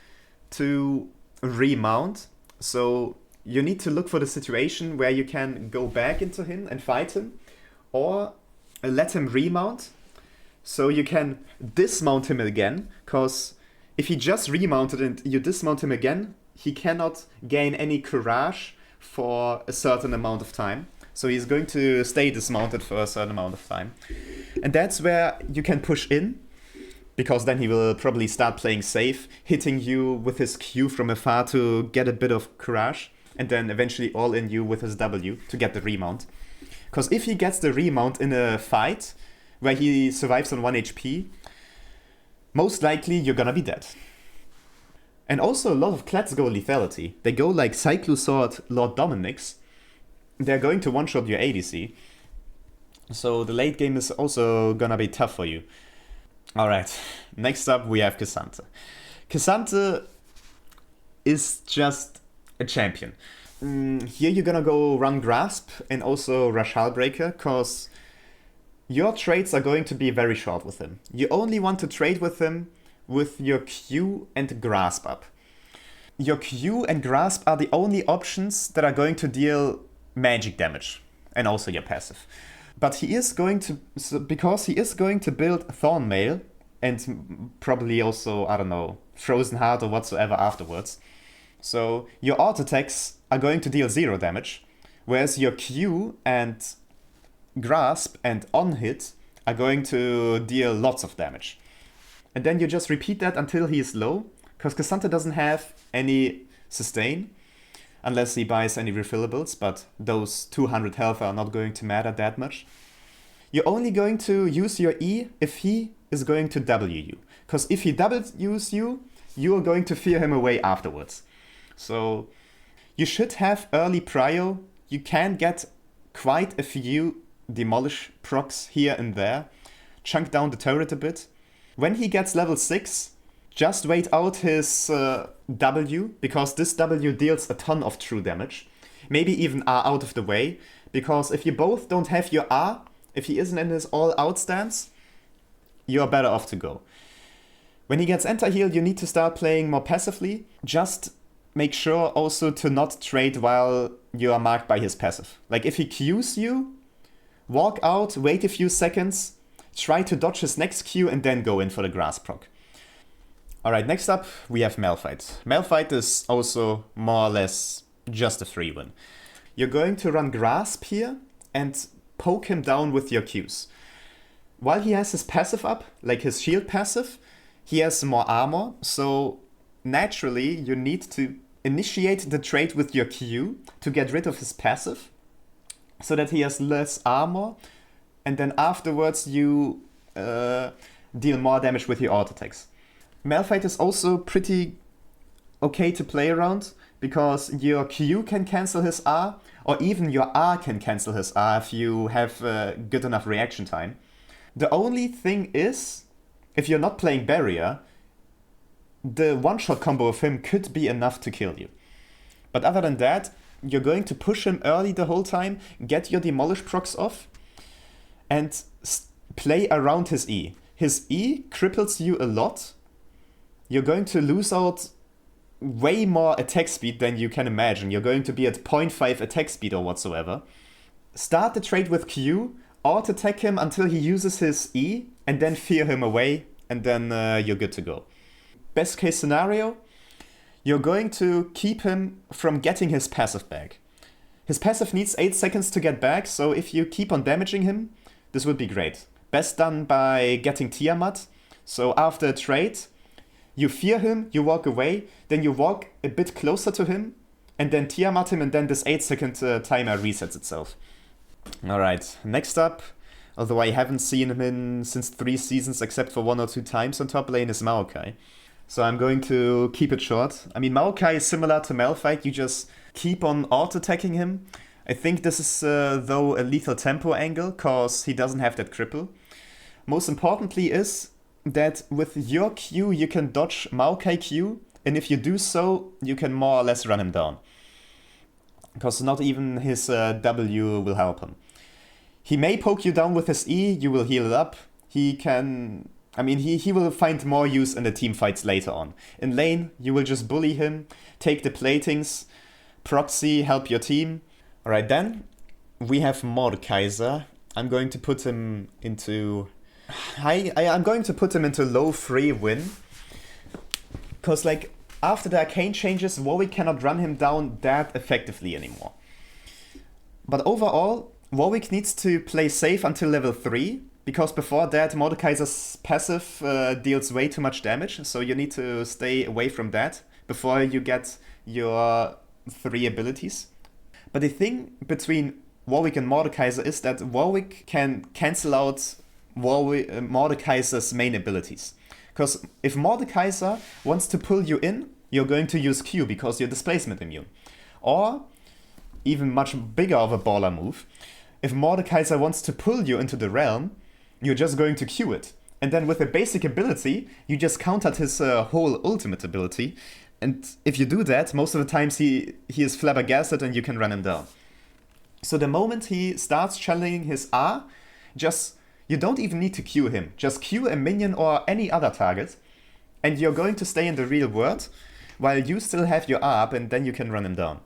to remount. So you need to look for the situation where you can go back into him and fight him, or let him remount so you can dismount him again, because if he just remounted and you dismount him again, he cannot gain any courage for a certain amount of time. So he's going to stay dismounted for a certain amount of time. And that's where you can push in, because then he will probably start playing safe, hitting you with his Q from afar to get a bit of courage, and then eventually all in you with his W to get the remount. Because if he gets the remount in a fight where he survives on 1 HP, most likely you're gonna be dead. And also a lot of Kleds go lethality. They go like Cyclosword, Lord Dominic's. They're going to one-shot your ADC. So the late game is also gonna be tough for you. Alright, next up we have K'Sante. K'Sante is just a champion. Here you're gonna go run Grasp and also Rush Hullbreaker, cause your trades are going to be very short with him. You only want to trade with him with your Q and Grasp up. Your Q and Grasp are the only options that are going to deal magic damage, and also your passive. But he is going to, because he is going to build Thornmail, and probably also, I don't know, Frozen Heart or whatsoever afterwards. So your auto attacks are going to deal 0 damage, whereas your Q and Grasp and on hit are going to deal lots of damage. And then you just repeat that until he is low, because K'Sante doesn't have any sustain, unless he buys any refillables, but those 200 health are not going to matter that much. You're only going to use your E if he is going to W you, because if he W's you, you are going to fear him away afterwards. So you should have early prio. You can get quite a few demolish procs here and there, chunk down the turret a bit. When he gets level 6, just wait out his W, because this W deals a ton of true damage. Maybe even R out of the way, because if you both don't have your R, if he isn't in his all-out stance, you're better off to go. When he gets enter heal, you need to start playing more passively. Just make sure also to not trade while you are marked by his passive. Like if he Qs you, walk out, wait a few seconds, try to dodge his next Q and then go in for the grass proc. Alright, next up we have Malphite. Malphite is also more or less just a free win. You're going to run Grasp here and poke him down with your Qs. While he has his passive up, like his shield passive, he has more armor, so naturally you need to initiate the trade with your Q to get rid of his passive, so that he has less armor, and then afterwards you deal more damage with your auto attacks. Malphite is also pretty okay to play around, because your Q can cancel his R, or even your R can cancel his R if you have good enough reaction time. The only thing is, if you're not playing Barrier, the one-shot combo of him could be enough to kill you. But other than that, you're going to push him early the whole time, get your Demolish procs off, and play around his E. His E cripples you a lot. You're going to lose out way more attack speed than you can imagine. You're going to be at 0.5 attack speed or whatsoever. Start the trade with Q, auto-attack him until he uses his E, and then fear him away, and then you're good to go. Best case scenario, you're going to keep him from getting his passive back. His passive needs 8 seconds to get back, so if you keep on damaging him, this would be great. Best done by getting Tiamat. So after a trade, you fear him, you walk away, then you walk a bit closer to him, and then Tiamat him, and then this 8-second timer resets itself. Alright, next up, although I haven't seen him in since 3 seasons except for 1 or 2 times on top lane, is Maokai. So I'm going to keep it short. I mean, Maokai is similar to Malphite, you just keep on auto-attacking him. I think this is, though, a lethal tempo angle, cause he doesn't have that cripple. Most importantly is that with your Q you can dodge Maokai Q, and if you do so, you can more or less run him down. Because not even his W will help him. He may poke you down with his E, you will heal it up. He can... I mean, he will find more use in the team fights later on. In lane, you will just bully him, take the platings, proxy, help your team. Alright then, we have Mordekaiser. I'm going to put him into... I'm going to put him into low free win. Because like, after the arcane changes, Warwick cannot run him down that effectively anymore. But overall, Warwick needs to play safe until level 3. Because before that, Mordekaiser's passive deals way too much damage, so you need to stay away from that before you get your 3 abilities. But the thing between Warwick and Mordekaiser is that Warwick can cancel out Mordekaiser's main abilities. Because if Mordekaiser wants to pull you in you're going to use Q because you're displacement immune. Or, even much bigger of a baller move, if Mordekaiser wants to pull you into the realm, you're just going to Q it. And then with a basic ability, you just countered his whole ultimate ability. And if you do that, most of the times he is flabbergasted and you can run him down. So the moment he starts channeling his R, you don't even need to Q him. Just Q a minion or any other target, and you're going to stay in the real world while you still have your R up, and then you can run him down.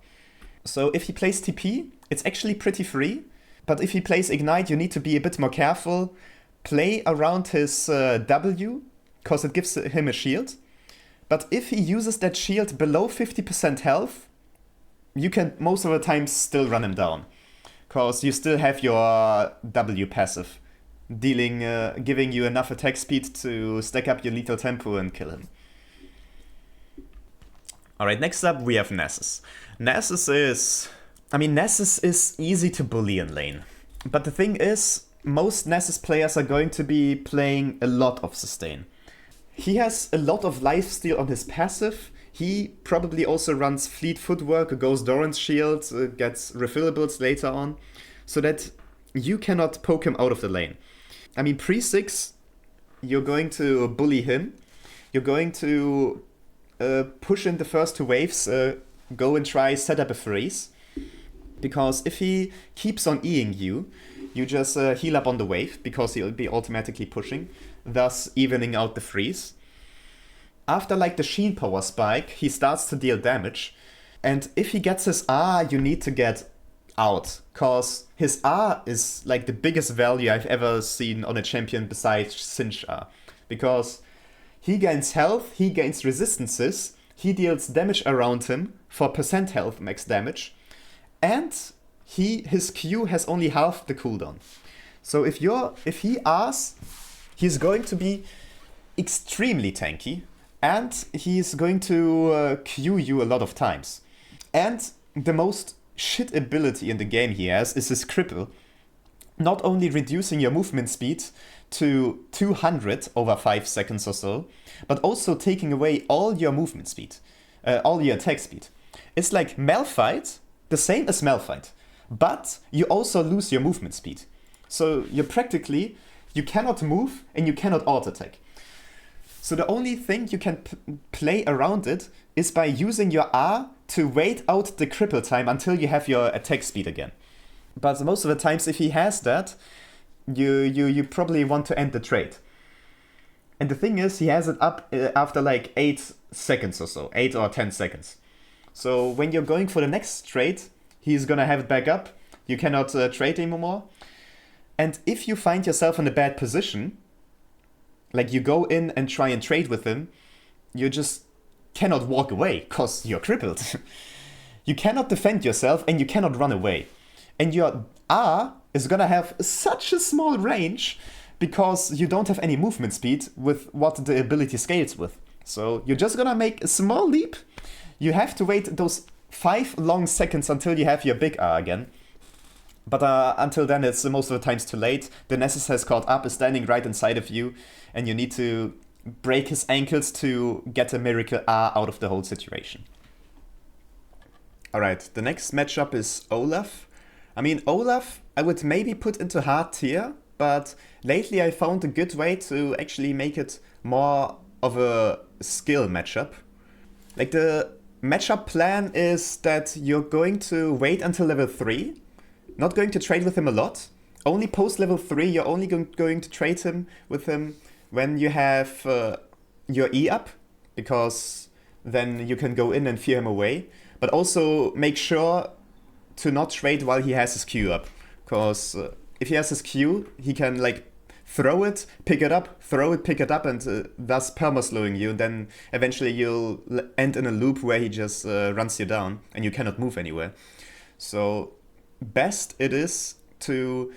So if he plays TP, it's actually pretty free, but if he plays Ignite, you need to be a bit more careful. Play around his W, because it gives him a shield. But if he uses that shield below 50% health, you can most of the time still run him down. Because you still have your W passive, giving you enough attack speed to stack up your lethal tempo and kill him. Alright, next up we have Nasus. Nasus is easy to bully in lane. But the thing is, most Nasus players are going to be playing a lot of sustain. He has a lot of lifesteal on his passive. He probably also runs Fleet Footwork, goes Doran's Shield, gets refillables later on, so that you cannot poke him out of the lane. I mean, pre-6, you're going to bully him. You're going to push in the first 2 waves, go and try set up a freeze. Because if he keeps on Eing you, you just heal up on the wave, because he'll be automatically pushing, thus evening out the freeze. After like the Sheen Power spike, he starts to deal damage. And if he gets his R, you need to get out. Cause his R is like the biggest value I've ever seen on a champion besides Sinch R. Because he gains health, he gains resistances, he deals damage around him for percent health max damage. And his Q has only half the cooldown. So if he Rs, he's going to be extremely tanky. And he's going to Q you a lot of times. And the most shit ability in the game he has is his cripple. Not only reducing your movement speed to 200 over 5 seconds or so, but also taking away all your movement speed, all your attack speed. It's like Malphite, the same as Malphite, but you also lose your movement speed. So you cannot move and you cannot auto-attack. So the only thing you can play around it is by using your R to wait out the cripple time until you have your attack speed again. But most of the times if he has that, you probably want to end the trade. And the thing is, he has it up after like 8 seconds or so, 8 or 10 seconds. So when you're going for the next trade, he's gonna have it back up, you cannot trade anymore. And if you find yourself in a bad position, like you go in and try and trade with him, you just cannot walk away because you're crippled. You cannot defend yourself and you cannot run away. And your R is gonna have such a small range because you don't have any movement speed with what the ability scales with. So you're just gonna make a small leap. You have to wait those 5 long seconds until you have your big R again. But until then, it's most of the times too late. The Nasus has caught up, is standing right inside of you, and you need to break his ankles to get a miracle R out of the whole situation. Alright, the next matchup is Olaf. I mean, Olaf I would maybe put into hard tier, but lately I found a good way to actually make it more of a skill matchup. Like the matchup plan is that you're going to wait until level 3, not going to trade with him a lot. Only post level 3, you're only going to trade with him when you have your E up, because then you can go in and fear him away. But also make sure to not trade while he has his Q up, because if he has his Q, he can like throw it, pick it up, throw it, pick it up, and thus perma-slowing you. Then eventually you'll end in a loop where he just runs you down and you cannot move anywhere. So best it is to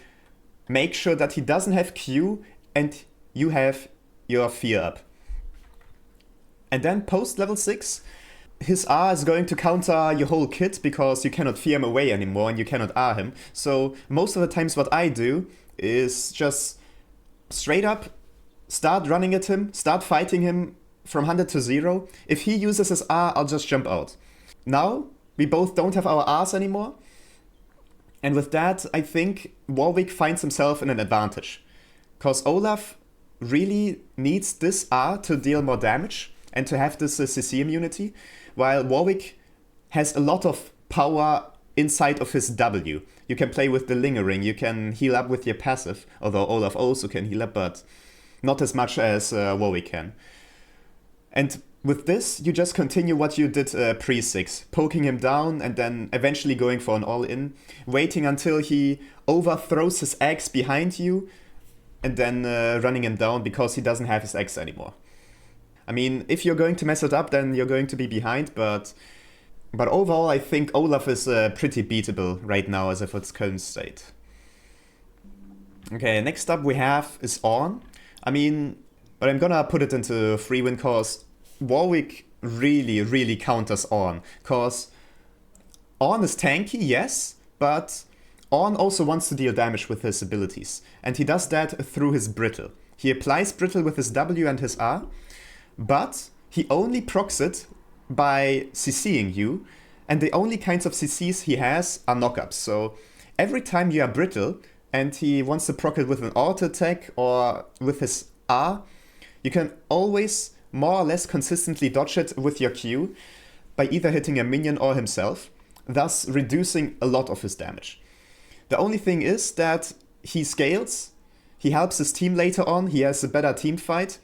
make sure that he doesn't have Q and you have your fear up. And then post level 6, his R is going to counter your whole kit because you cannot fear him away anymore and you cannot R him. So most of the times what I do is just straight up start running at him, start fighting him from 100 to 0. If he uses his R, I'll just jump out. Now, we both don't have our Rs anymore. And with that, I think Warwick finds himself in an advantage. Because Olaf really needs this R to deal more damage and to have this CC immunity, while Warwick has a lot of power inside of his W. You can play with the Lingering, you can heal up with your passive, although Olaf also can heal up, but not as much as Warwick can. And with this, you just continue what you did pre-6, poking him down and then eventually going for an all-in, waiting until he overthrows his axe behind you, and then running him down because he doesn't have his axe anymore. I mean, if you're going to mess it up, then you're going to be behind, but overall I think Olaf is pretty beatable right now as of its current state. Okay, next up we have is Ornn. I mean, but I'm gonna put it into free win cause Warwick really counters Ornn. Cause Ornn is tanky, yes, but Ornn also wants to deal damage with his abilities. And he does that through his Brittle. He applies Brittle with his W and his R, but he only procs it by CCing you, and the only kinds of CCs he has are knockups. So every time you are Brittle and he wants to proc it with an auto attack or with his R, you can always more or less consistently dodge it with your Q by either hitting a minion or himself, thus reducing a lot of his damage. The only thing is that he scales, he helps his team later on, he has a better team fight,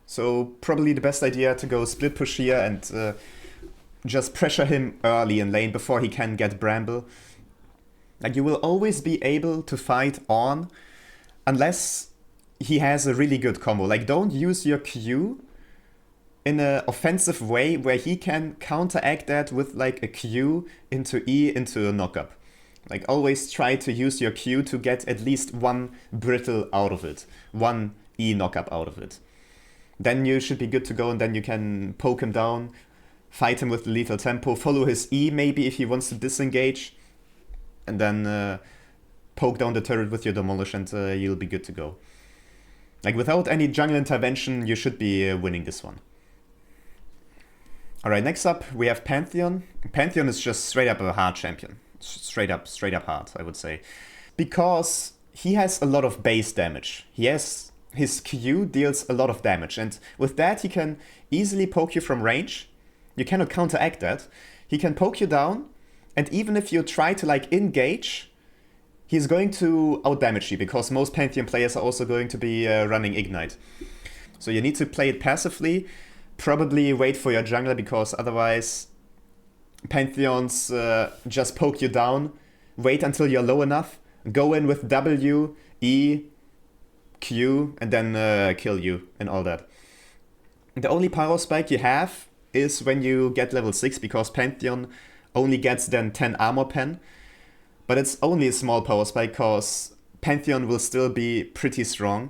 so probably the best idea to go split push here and just pressure him early in lane before he can get Bramble. Like, you will always be able to fight Ornn unless he has a really good combo. Like, don't use your Q in an offensive way where he can counteract that with like a Q into E into a knockup. Like, always try to use your Q to get at least one Brittle out of it, one E knockup out of it. Then you should be good to go, and then you can poke him down, fight him with the lethal tempo, follow his E maybe if he wants to disengage, and then poke down the turret with your Demolish, and you'll be good to go. Like, without any jungle intervention, you should be winning this one. Alright, next up we have Pantheon. Pantheon is just straight up a hard champion. Straight up hard, I would say. Because he has a lot of base damage. His Q deals a lot of damage, and with that he can easily poke you from range. You cannot counteract that. He can poke you down, and even if you try to like engage, he's going to outdamage you, because most Pantheon players are also going to be running Ignite. So you need to play it passively, probably wait for your jungler, because otherwise Pantheons just poke you down, wait until you're low enough, go in with W, E, Q, and then kill you and all that. The only power spike you have is when you get level 6, because Pantheon only gets then 10 armor pen. But it's only a small power spike, because Pantheon will still be pretty strong.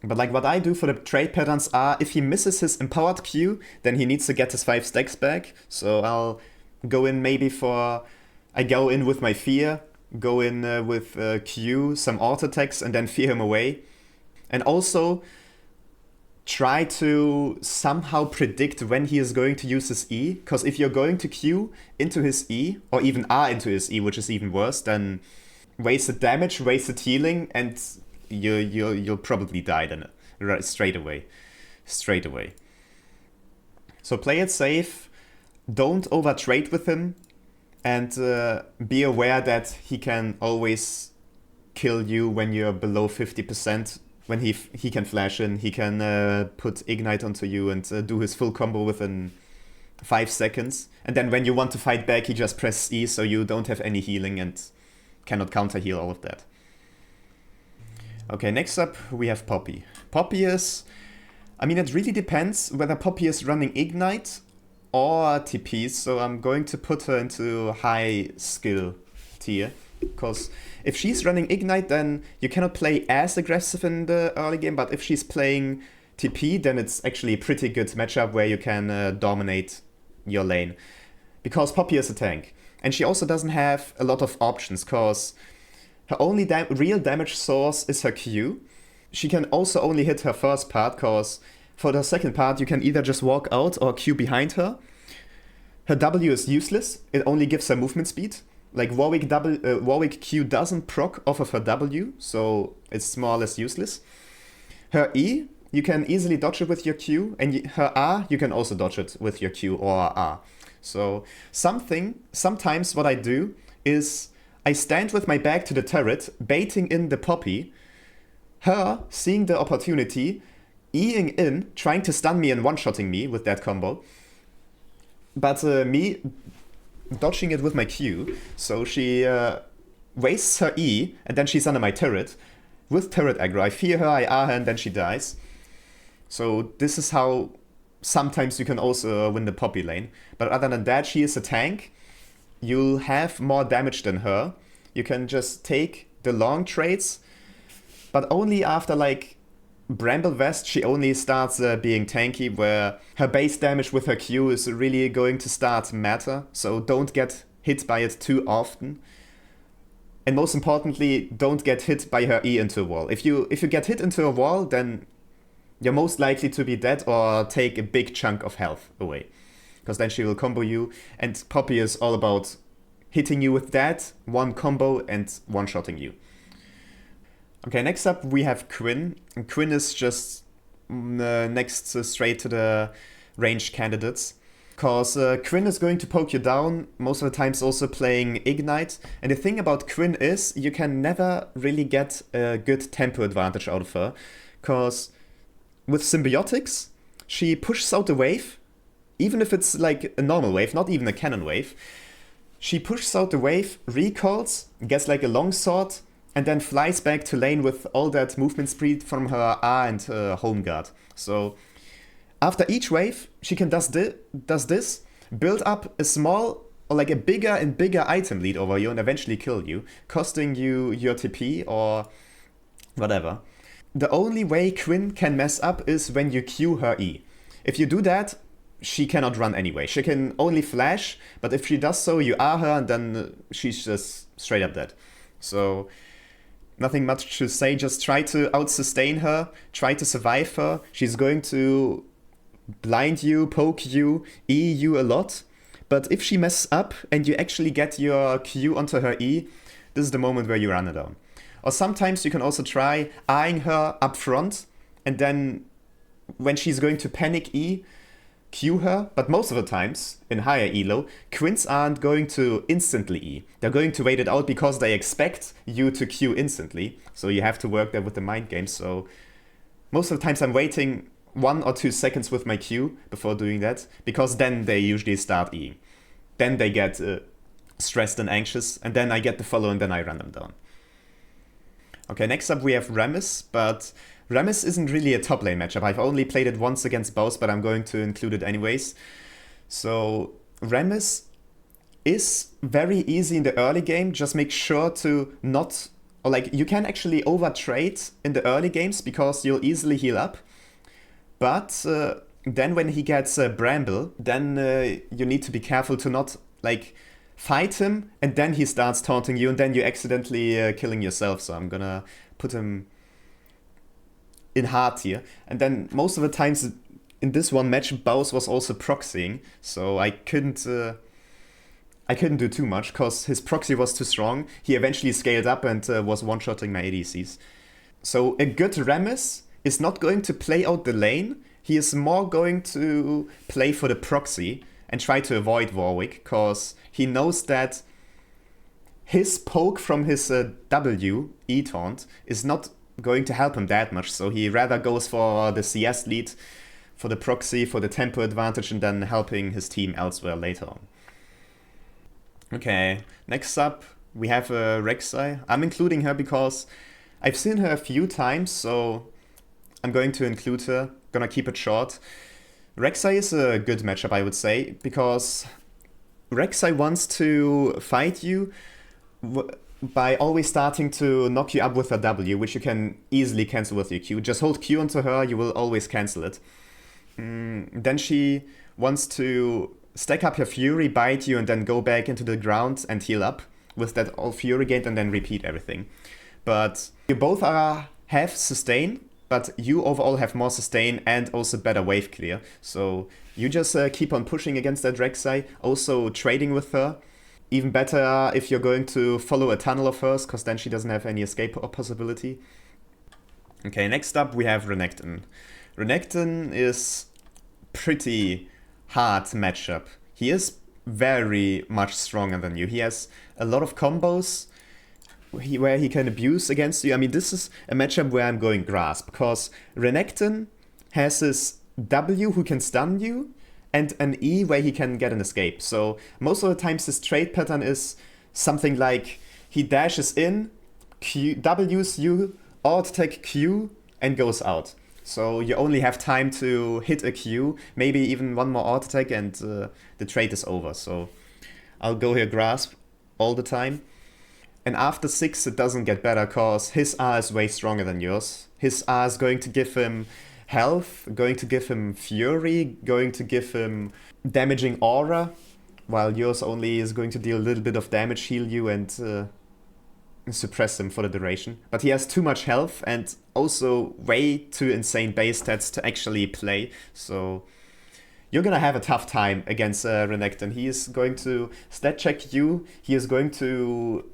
But like, what I do for the trade patterns are, if he misses his empowered Q, then he needs to get his 5 stacks back. So I'll go in maybe I go in with my Fear, go in with Q, some auto attacks, and then fear him away. And also try to somehow predict when he is going to use his E, because if you're going to Q into his E, or even R into his E, which is even worse, then wasted damage, wasted healing, and you'll probably die then straight away. So play it safe, don't overtrade with him, and be aware that he can always kill you when you're below 50%. When he can flash in, he can put Ignite onto you and do his full combo within 5 seconds. And then when you want to fight back, he just presses E, so you don't have any healing and cannot counter heal all of that. Okay, next up we have Poppy. Poppy is... I mean, it really depends whether Poppy is running Ignite or TPs, so I'm going to put her into high skill tier. Because if she's running Ignite, then you cannot play as aggressive in the early game, but if she's playing TP, then it's actually a pretty good matchup where you can dominate your lane. Because Poppy is a tank. And she also doesn't have a lot of options, because her only real damage source is her Q. She can also only hit her first part, because For the second part, you can either just walk out or Q behind her. Her W is useless. It only gives her movement speed. Like Warwick Q doesn't proc off of her W, so it's more or less useless. Her E, you can easily dodge it with your Q, and her R, you can also dodge it with your Q or R. So sometimes what I do is I stand with my back to the turret, baiting in the Poppy, her seeing the opportunity, E-ing in, trying to stun me and one-shotting me with that combo, but me dodging it with my Q, so she wastes her E, and then she's under my turret. With turret aggro, I fear her, I R her, and then she dies. So this is how sometimes you can also win the Poppy lane. But other than that, she is a tank. You'll have more damage than her. You can just take the long trades, but only after like Bramble Vest, she only starts being tanky, where her base damage with her Q is really going to start matter, so don't get hit by it too often. And most importantly, don't get hit by her E into a wall. If you get hit into a wall, then you're most likely to be dead or take a big chunk of health away, because then she will combo you, and Poppy is all about hitting you with that, one combo, and one-shotting you. Okay, next up we have Quinn. And Quinn is just next straight to the ranged candidates. Because Quinn is going to poke you down, most of the times also playing Ignite. And the thing about Quinn is you can never really get a good tempo advantage out of her. Because with Symbiotics, she pushes out a wave, even if it's like a normal wave, not even a cannon wave. She pushes out the wave, recalls, gets like a longsword, and then flies back to lane with all that movement speed from her R and her home guard. So after each wave, she can does this, build up a small or like a bigger and bigger item lead over you and eventually kill you, costing you your TP or whatever. The only way Quinn can mess up is when you Q her E. If you do that, she cannot run anyway. She can only flash, but if she does so, you R her and then she's just straight up dead. So nothing much to say, just try to out-sustain her, try to survive her. She's going to blind you, poke you, E you a lot. But if she messes up and you actually get your Q onto her E, this is the moment where you run her down. Or sometimes you can also try eyeing her up front, and then when she's going to panic E, Q her, but most of the times, in higher elo, Quins aren't going to instantly E. They're going to wait it out because they expect you to Q instantly, so you have to work there with the mind game. So most of the times I'm waiting 1 or 2 seconds with my Q before doing that, because then they usually start Eing. Then they get stressed and anxious, and then I get the follow and then I run them down. Okay, next up we have Rammus, but Rammus isn't really a top lane matchup. I've only played it once against both, but I'm going to include it anyways. So Rammus is very easy in the early game. Just make sure to not, or like you can actually over-trade in the early games because you'll easily heal up. But then when he gets Bramble, then you need to be careful to not like fight him and then he starts taunting you and then you accidentally killing yourself. So I'm gonna put him in hard tier. And then most of the times in this one match, Baus was also proxying, so I couldn't do too much because his proxy was too strong. He eventually scaled up and was one-shotting my ADCs. So a good Rammus is not going to play out the lane. He is more going to play for the proxy and try to avoid Warwick because he knows that his poke from his W, E-taunt, is not going to help him that much, so he rather goes for the CS lead, for the proxy, for the tempo advantage, and then helping his team elsewhere later on. Okay, next up we have Rek'Sai. I'm including her because I've seen her a few times, so I'm going to include her. Gonna keep it short. Rek'Sai is a good matchup, I would say, because Rek'Sai wants to fight you by always starting to knock you up with her W, which you can easily cancel with your Q. Just hold Q onto her, you will always cancel it. Then she wants to stack up her Fury, bite you, and then go back into the ground and heal up with that all Fury gained and then repeat everything. But you both have sustain, but you overall have more sustain and also better wave clear. So you just keep on pushing against that Rek'Sai, also trading with her. Even better if you're going to follow a tunnel of hers, because then she doesn't have any escape possibility. Okay, next up we have Renekton. Renekton is pretty hard matchup. He is very much stronger than you. He has a lot of combos where he can abuse against you. I mean, this is a matchup where I'm going Grasp, because Renekton has his W who can stun you, and an E where he can get an escape. So most of the times his trade pattern is something like he dashes in, Q, W's you, alt attack Q, and goes out. So you only have time to hit a Q, maybe even one more alt attack, and the trade is over. So I'll go here Grasp all the time. And after 6 it doesn't get better, cause his R is way stronger than yours. His R is going to give him health, going to give him fury, going to give him damaging aura, while yours only is going to deal a little bit of damage, heal you, and suppress him for the duration. But he has too much health and also way too insane base stats to actually play, so you're gonna have a tough time against Renekton. He is going to stat check you, he is going to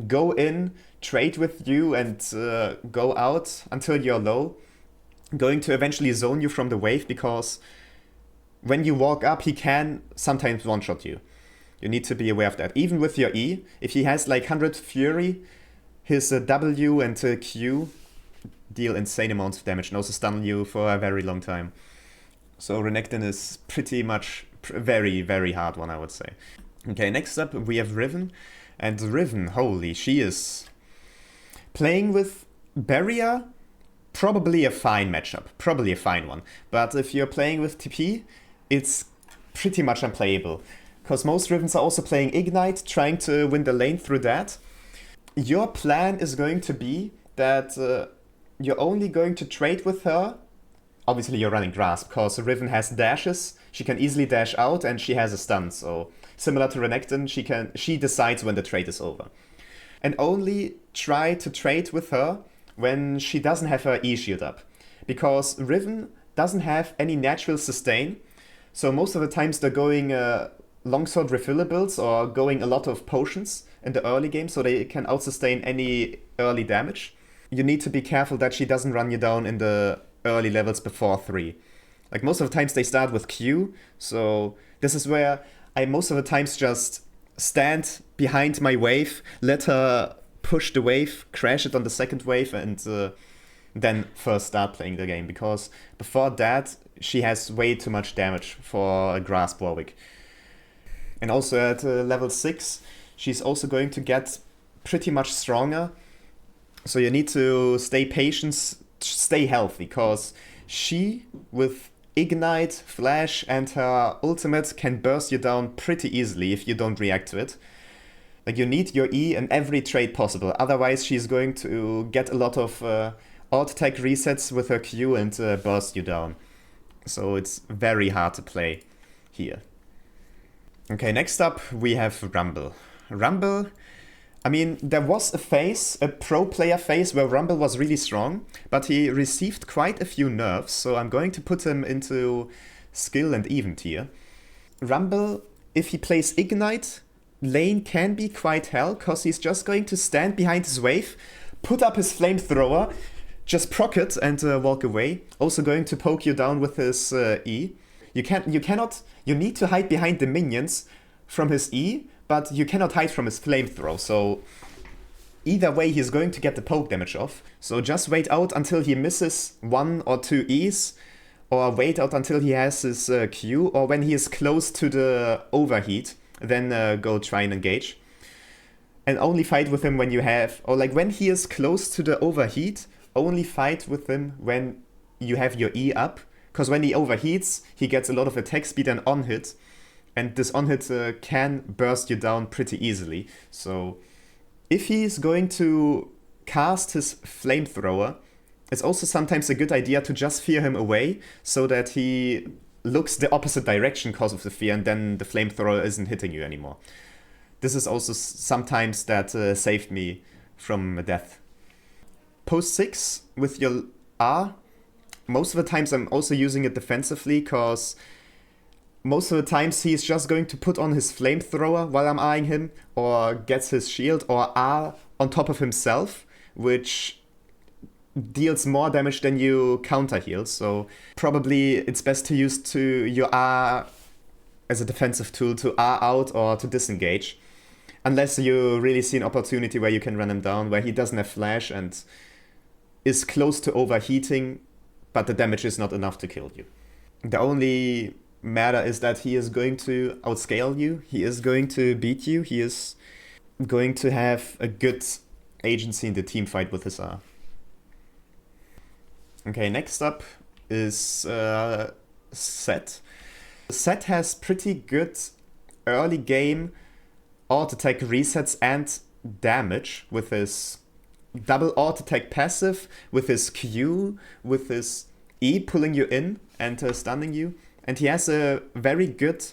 go in, trade with you, and go out until you're low. Going to eventually zone you from the wave, because when you walk up, he can sometimes one-shot you. You need to be aware of that. Even with your E, if he has like 100 Fury, his W and Q deal insane amounts of damage and also stun you for a very long time. So Renekton is pretty much very, very hard one, I would say. Okay, next up we have Riven. And Riven, holy, she is playing with Barrier. Probably a fine matchup, probably a fine one. But if you're playing with TP, it's pretty much unplayable. Because most Rivens are also playing Ignite, trying to win the lane through that. Your plan is going to be that you're only going to trade with her. Obviously you're running Grasp, because Riven has dashes, she can easily dash out, and she has a stun. So similar to Renekton, she decides when the trade is over. And only try to trade with her when she doesn't have her E-shield up. Because Riven doesn't have any natural sustain, so most of the times they're going longsword refillables or going a lot of potions in the early game, so they can out-sustain any early damage. You need to be careful that she doesn't run you down in the early levels before 3. Like most of the times they start with Q, so this is where I most of the times just stand behind my wave, let her push the wave, crash it on the second wave, and then first start playing the game, because before that she has way too much damage for a Grasp Warwick. And also at level 6 she's also going to get pretty much stronger, so you need to stay patient, stay healthy, because she with Ignite, Flash and her ultimate can burst you down pretty easily if you don't react to it. Like you need your E in every trade possible, otherwise she's going to get a lot of alt attack resets with her Q and burst you down. So it's very hard to play here. Okay, next up we have Rumble. Rumble, I mean, there was a phase, a pro player phase, where Rumble was really strong, but he received quite a few nerfs, so I'm going to put him into skill and even tier. Rumble, if he plays Ignite, lane can be quite hell, because he's just going to stand behind his wave, put up his flamethrower, just proc it and walk away. Also going to poke you down with his E. You need to hide behind the minions from his E, but you cannot hide from his flamethrower, so either way he's going to get the poke damage off. So just wait out until he misses 1 or 2 E's, or wait out until he has his Q, or when he is close to the overheat, then go try and engage. And only fight with him when you have, or like when he is close to the overheat, only fight with him when you have your E up, because when he overheats, he gets a lot of attack speed and on-hit, and this on-hit can burst you down pretty easily. So if he's going to cast his flamethrower, it's also sometimes a good idea to just fear him away, so that he looks the opposite direction because of the fear, and then the flamethrower isn't hitting you anymore. This is also sometimes that saved me from death. Post 6, with your R. Most of the times I'm also using it defensively, because most of the times he's just going to put on his flamethrower while I'm eyeing him, or gets his shield or R on top of himself, which deals more damage than you counter heal. So probably it's best to use your R as a defensive tool to R out or to disengage. Unless you really see an opportunity where you can run him down, where he doesn't have flash and is close to overheating, but the damage is not enough to kill you. The only matter is that he is going to outscale you, he is going to beat you, he is going to have a good agency in the team fight with his R. Okay, next up is Set. Set has pretty good early game auto attack resets and damage with his double auto attack passive, with his Q, with his E pulling you in and stunning you. And he has a very good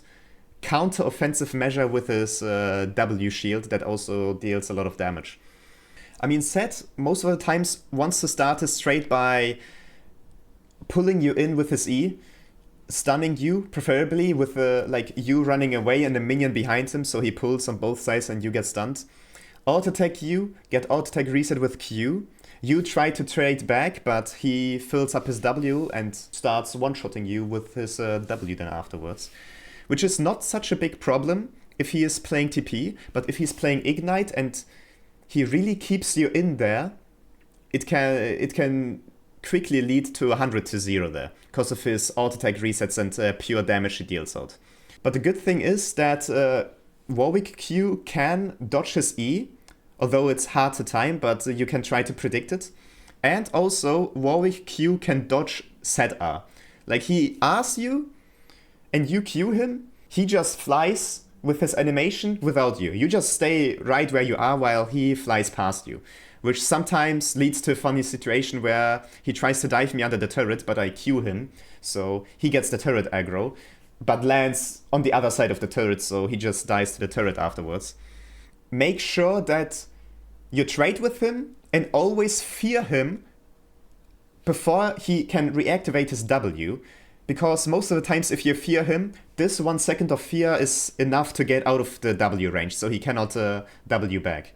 counter-offensive measure with his W shield that also deals a lot of damage. I mean, Set most of the times wants to start his trade by pulling you in with his E, stunning you, preferably with like you running away and a minion behind him, so he pulls on both sides and you get stunned. Auto attack you, get auto attack reset with Q. You try to trade back, but he fills up his W and starts one-shotting you with his W then afterwards. Which is not such a big problem if he is playing TP, but if he's playing Ignite and he really keeps you in there, it can quickly lead to 100-0 there, because of his auto-attack resets and pure damage he deals out. But the good thing is that Warwick Q can dodge his E, although it's hard to time, but you can try to predict it. And also, Warwick Q can dodge Set R. Like, he R's you, and you Q him, he just flies with his animation without you. You just stay right where you are while he flies past you. Which sometimes leads to a funny situation where he tries to dive me under the turret, but I Q him, so he gets the turret aggro, but lands on the other side of the turret, so he just dies to the turret afterwards. Make sure that you trade with him and always fear him before he can reactivate his W, because most of the times if you fear him, this 1 second of fear is enough to get out of the W range, so he cannot W back.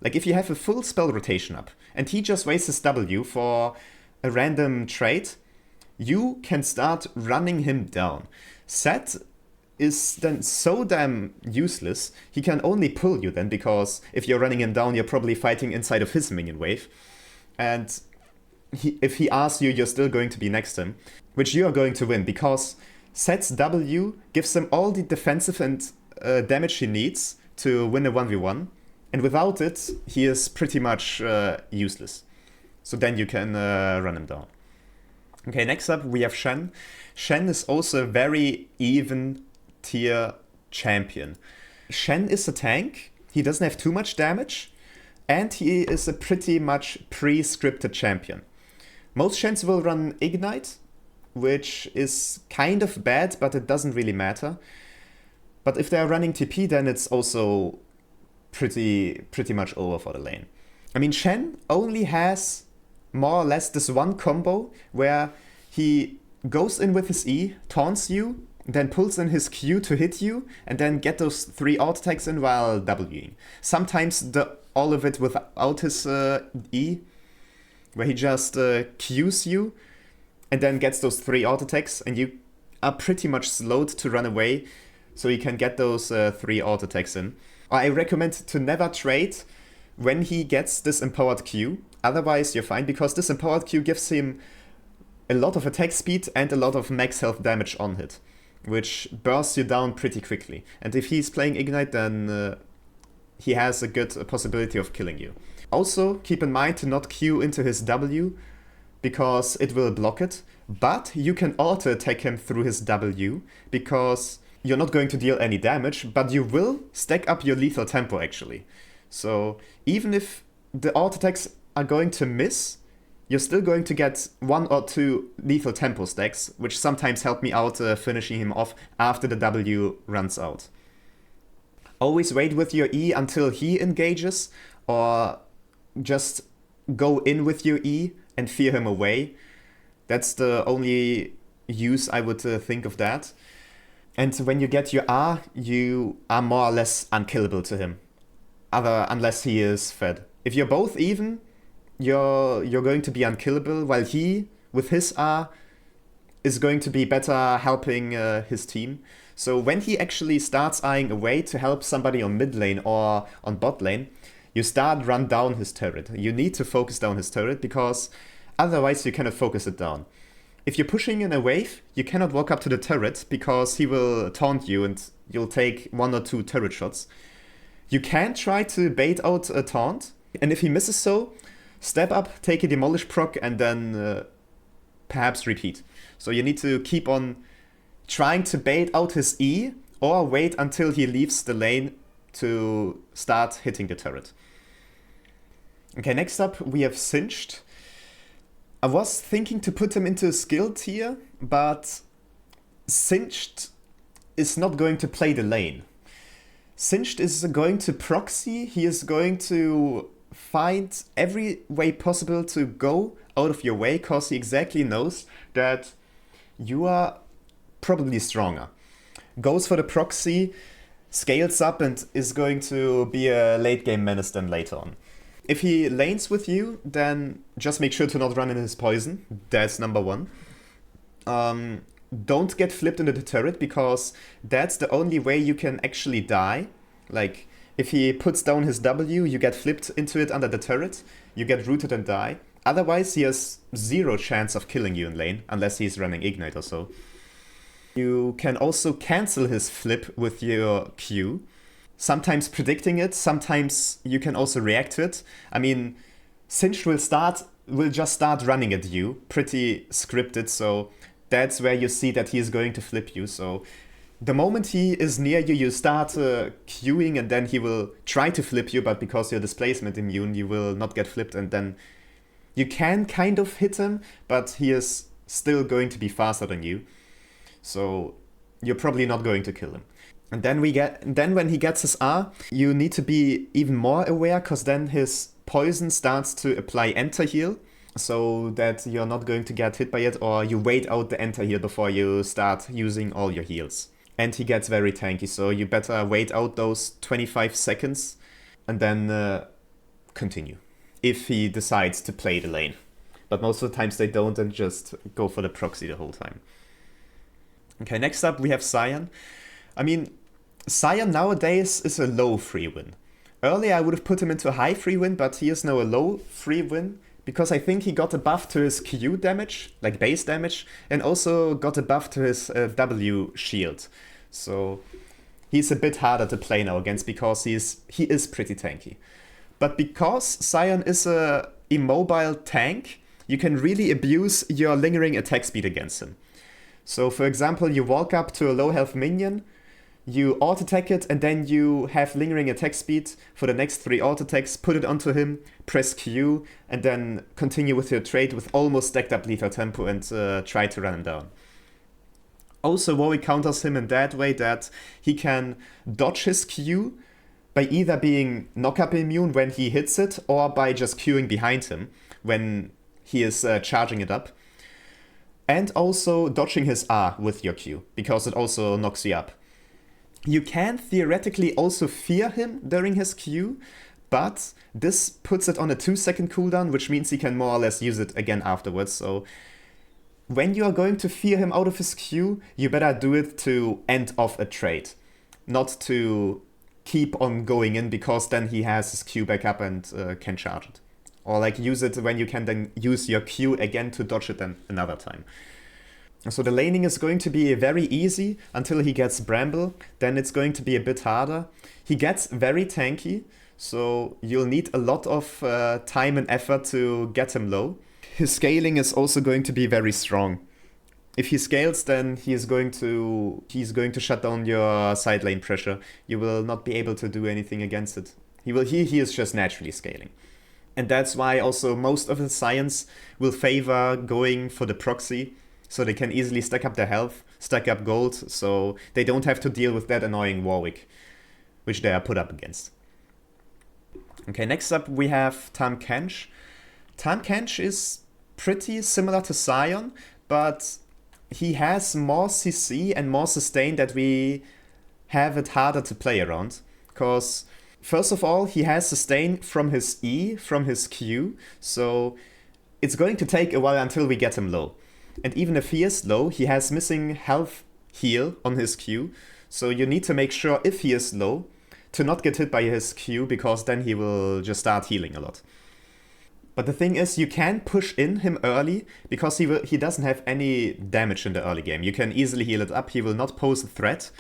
Like, if you have a full spell rotation up, and he just wastes his W for a random trade, you can start running him down. Set is then so damn useless, he can only pull you then, because if you're running him down, you're probably fighting inside of his minion wave. And if he asks you, you're still going to be next to him, which you are going to win, because Set's W gives him all the defensive and damage he needs to win a 1v1. And without it, he is pretty much useless. So then you can run him down. Okay, next up we have Shen. Shen is also a very even tier champion. Shen is a tank, he doesn't have too much damage, and he is a pretty much pre-scripted champion. Most Shens will run Ignite, which is kind of bad, but it doesn't really matter. But if they're running TP, then it's also pretty much over for the lane. I mean, Shen only has more or less this one combo where he goes in with his E, taunts you, then pulls in his Q to hit you, and then get those 3 auto attacks in while Wing. Sometimes all of it without his E, where he just Qs you, and then gets those 3 auto attacks, and you are pretty much slowed to run away, so you can get those 3 auto attacks in. I recommend to never trade when he gets this empowered Q. Otherwise, you're fine, because this empowered Q gives him a lot of attack speed and a lot of max health damage on hit, which bursts you down pretty quickly. And if he's playing Ignite, then he has a good possibility of killing you. Also, keep in mind to not Q into his W, because it will block it. But you can auto attack him through his W, because you're not going to deal any damage, but you will stack up your lethal tempo actually. So even if the auto attacks are going to miss, you're still going to get 1 or 2 lethal tempo stacks, which sometimes help me out finishing him off after the W runs out. Always wait with your E until he engages, or just go in with your E and fear him away. That's the only use I would think of that. And when you get your R, you are more or less unkillable to him, unless he is fed. If you're both even, you're going to be unkillable, while he, with his R, is going to be better helping his team. So when he actually starts eyeing away to help somebody on mid lane or on bot lane, you start run down his turret. You need to focus down his turret, because otherwise you cannot focus it down. If you're pushing in a wave, you cannot walk up to the turret, because he will taunt you and you'll take 1 or 2 turret shots. You can try to bait out a taunt, and if he misses so, step up, take a demolish proc, and then perhaps repeat. So you need to keep on trying to bait out his E, or wait until he leaves the lane to start hitting the turret. Okay, next up we have Singed. I was thinking to put him into a skill tier, but Singed is not going to play the lane. Singed is going to proxy, he is going to find every way possible to go out of your way, because he exactly knows that you are probably stronger. Goes for the proxy, scales up, and is going to be a late game menace then later on. If he lanes with you, then just make sure to not run in his poison. That's number 1. Don't get flipped into the turret, because that's the only way you can actually die. Like, if he puts down his W, you get flipped into it under the turret, you get rooted and die. Otherwise, he has 0 chance of killing you in lane, unless he's running Ignite or so. You can also cancel his flip with your Q. Sometimes predicting it, sometimes you can also react to it. I mean, Singed will just start running at you, pretty scripted, so that's where you see that he is going to flip you. So the moment he is near you, you start queuing, and then he will try to flip you, but because you're displacement immune, you will not get flipped, and then you can kind of hit him, but he is still going to be faster than you. So you're probably not going to kill him. And then when he gets his R, you need to be even more aware, because then his poison starts to apply enter heal, so that you're not going to get hit by it, or you wait out the enter heal before you start using all your heals. And he gets very tanky, so you better wait out those 25 seconds and then continue, if he decides to play the lane. But most of the times they don't, and just go for the proxy the whole time. Okay, next up we have Sion. I mean, Sion nowadays is a low free win. Earlier I would have put him into a high free win, but he is now a low free win, because I think he got a buff to his Q damage, like base damage, and also got a buff to his W shield. So he's a bit harder to play now against, because he is pretty tanky. But because Sion is a immobile tank, you can really abuse your lingering attack speed against him. So for example, you walk up to a low health minion, you auto-attack it, and then you have lingering attack speed for the next 3 auto-attacks, put it onto him, press Q, and then continue with your trade with almost stacked up lethal tempo and try to run him down. Also, Warwick counters him in that way that he can dodge his Q by either being knock-up immune when he hits it, or by just queuing behind him when he is charging it up. And also dodging his R with your Q, because it also knocks you up. You can theoretically also fear him during his Q, but this puts it on a 2-second cooldown, which means he can more or less use it again afterwards. So when you are going to fear him out of his Q, you better do it to end off a trade, not to keep on going in, because then he has his Q back up and can charge it. Or like use it when you can then use your Q again to dodge it then another time. So the laning is going to be very easy until he gets Bramble, then it's going to be a bit harder. He gets very tanky, so you'll need a lot of time and effort to get him low. His scaling is also going to be very strong. If he scales, then he's going to shut down your side lane pressure. You will not be able to do anything against it. He is just naturally scaling. And that's why also most of the Scions will favor going for the proxy, so they can easily stack up their health, stack up gold, so they don't have to deal with that annoying Warwick, which they are put up against. Okay, next up we have Tahm Kench. Tahm Kench is pretty similar to Sion, but he has more CC and more sustain that we have it harder to play around. Because, first of all, he has sustain from his E, from his Q, so it's going to take a while until we get him low. And even if he is low, he has missing health heal on his Q, so you need to make sure if he is low to not get hit by his Q, because then he will just start healing a lot. But the thing is, you can push in him early, because he doesn't have any damage in the early game. You can easily heal it up, he will not pose a threat.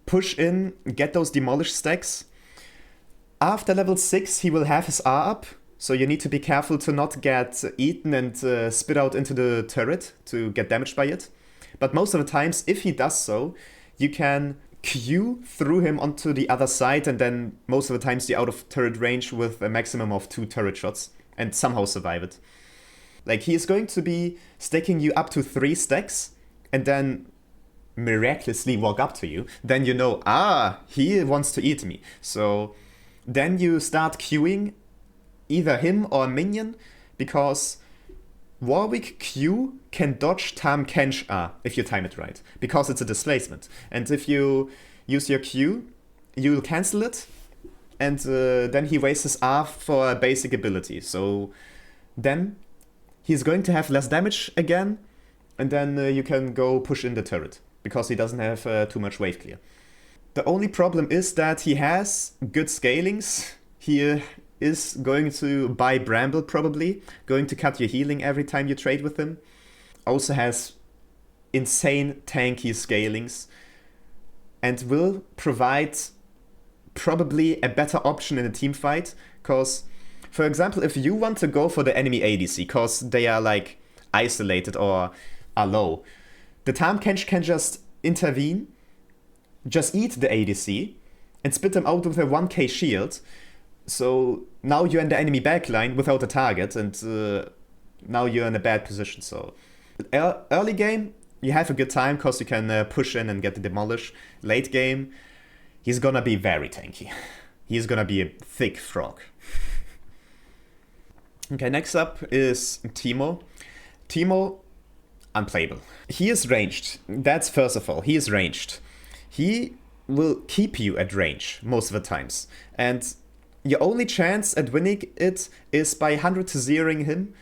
Push in, get those demolish stacks. After level 6, he will have his R up, so you need to be careful to not get eaten and spit out into the turret to get damaged by it. But most of the times, if he does so, you can Q through him onto the other side, and then most of the times you're out of turret range with a maximum of 2 turret shots, and somehow survive it. Like, he is going to be stacking you up to 3 stacks, and then miraculously walk up to you. Then you know, he wants to eat me. So then you start queuing either him or a minion, because Warwick Q can dodge Tahm Kench R if you time it right, because it's a displacement. And if you use your Q, you'll cancel it, and then he wastes his R for a basic ability. So then he's going to have less damage again, and then you can go push in the turret, because he doesn't have too much wave clear. The only problem is that he has good scalings. He is going to buy Bramble probably, going to cut your healing every time you trade with him. Also has insane tanky scalings, and will provide probably a better option in a team fight. Because, for example, if you want to go for the enemy ADC, because they are like isolated or are low, the Tahm Kench can just intervene, just eat the ADC, and spit them out with a 1k shield. So now you're in the enemy backline without a target, and now you're in a bad position. So early game, you have a good time because you can push in and get the demolish. Late game, he's gonna be very tanky. He's gonna be a thick frog. Okay, next up is Teemo. Teemo, unplayable. He is ranged. That's first of all, he is ranged. He will keep you at range most of the times. And your only chance at winning it is by 100 to 0ing him,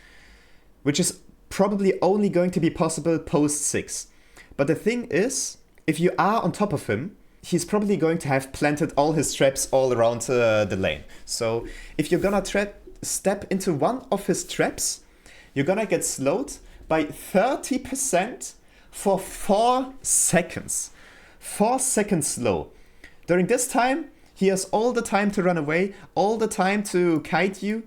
which is probably only going to be possible post 6. But the thing is, if you are on top of him, he's probably going to have planted all his traps all around the lane. So if you're gonna step into one of his traps, you're gonna get slowed by 30% for 4 seconds. 4 seconds slow. During this time, he has all the time to run away, all the time to kite you,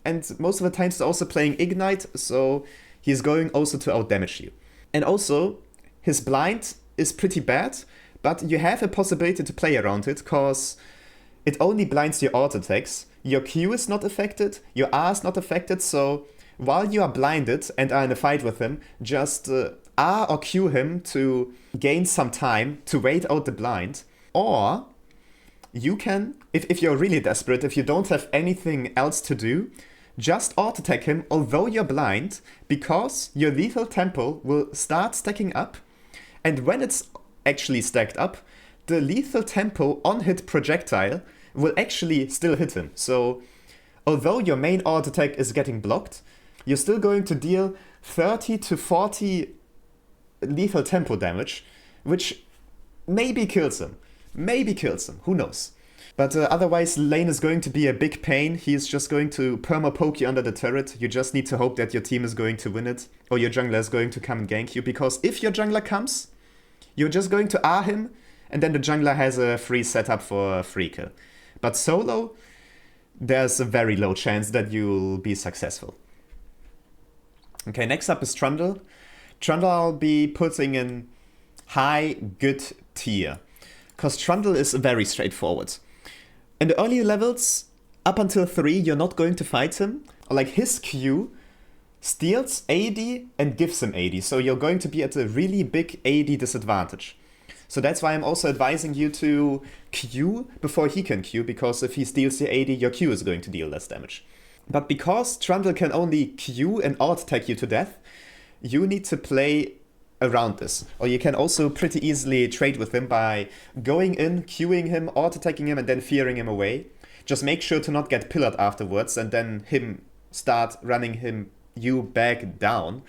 and most of the times he's also playing Ignite, so he's going also to outdamage you. And also, his blind is pretty bad, but you have a possibility to play around it, because it only blinds your auto attacks. Your Q is not affected, your R is not affected, so while you are blinded and are in a fight with him, just R or Q him to gain some time to wait out the blind. Or you can, if you're really desperate, if you don't have anything else to do, just auto-attack him although you're blind, because your lethal tempo will start stacking up, and when it's actually stacked up, the lethal tempo on hit projectile will actually still hit him. So although your main auto-attack is getting blocked, you're still going to deal 30 to 40 lethal tempo damage, which maybe kills him. Maybe kills him, who knows. But otherwise, lane is going to be a big pain. He's just going to perma-poke you under the turret. You just need to hope that your team is going to win it, or your jungler is going to come and gank you, because if your jungler comes, you're just going to R him, and then the jungler has a free setup for a free kill. But solo, there's a very low chance that you'll be successful. Okay, next up is Trundle. Trundle I'll be putting in high good tier, because Trundle is very straightforward. In the early levels, up until 3, you're not going to fight him. Like, his Q steals AD and gives him AD, so you're going to be at a really big AD disadvantage. So that's why I'm also advising you to Q before he can Q, because if he steals your AD, your Q is going to deal less damage. But because Trundle can only Q and alt attack you to death, you need to play around this. Or you can also pretty easily trade with him by going in, Qing him, alt attacking him, and then fearing him away. Just make sure to not get pillared afterwards, and then him start running you back down.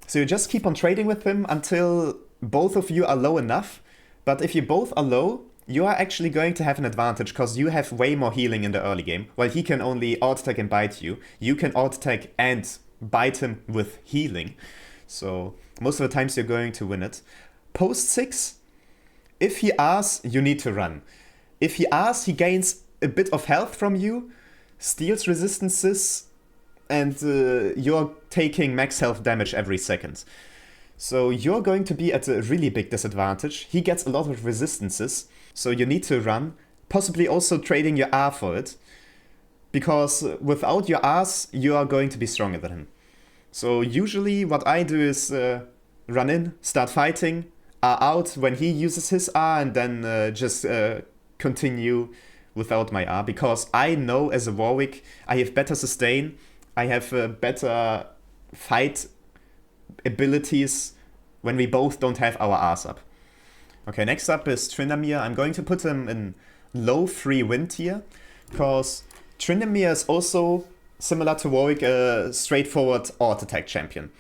So you just keep on trading with him until both of you are low enough. But if you both are low, you are actually going to have an advantage because you have way more healing in the early game. While he can only alt attack and bite you, you can alt attack and bite him with healing. So most of the times you're going to win it. Post 6, if he R's, you need to run. If he R's, he gains a bit of health from you, steals resistances, and you're taking max health damage every second. So you're going to be at a really big disadvantage. He gets a lot of resistances, so you need to run, possibly also trading your R for it, because without your R's, you are going to be stronger than him. So usually what I do is run in, start fighting, R out when he uses his R, and then just continue without my R, because I know as a Warwick, I have better sustain, I have better fight abilities when we both don't have our R's up. Okay, next up is Tryndamere. I'm going to put him in low free win tier, because Tryndamere is also, similar to Warwick, a straightforward auto attack champion.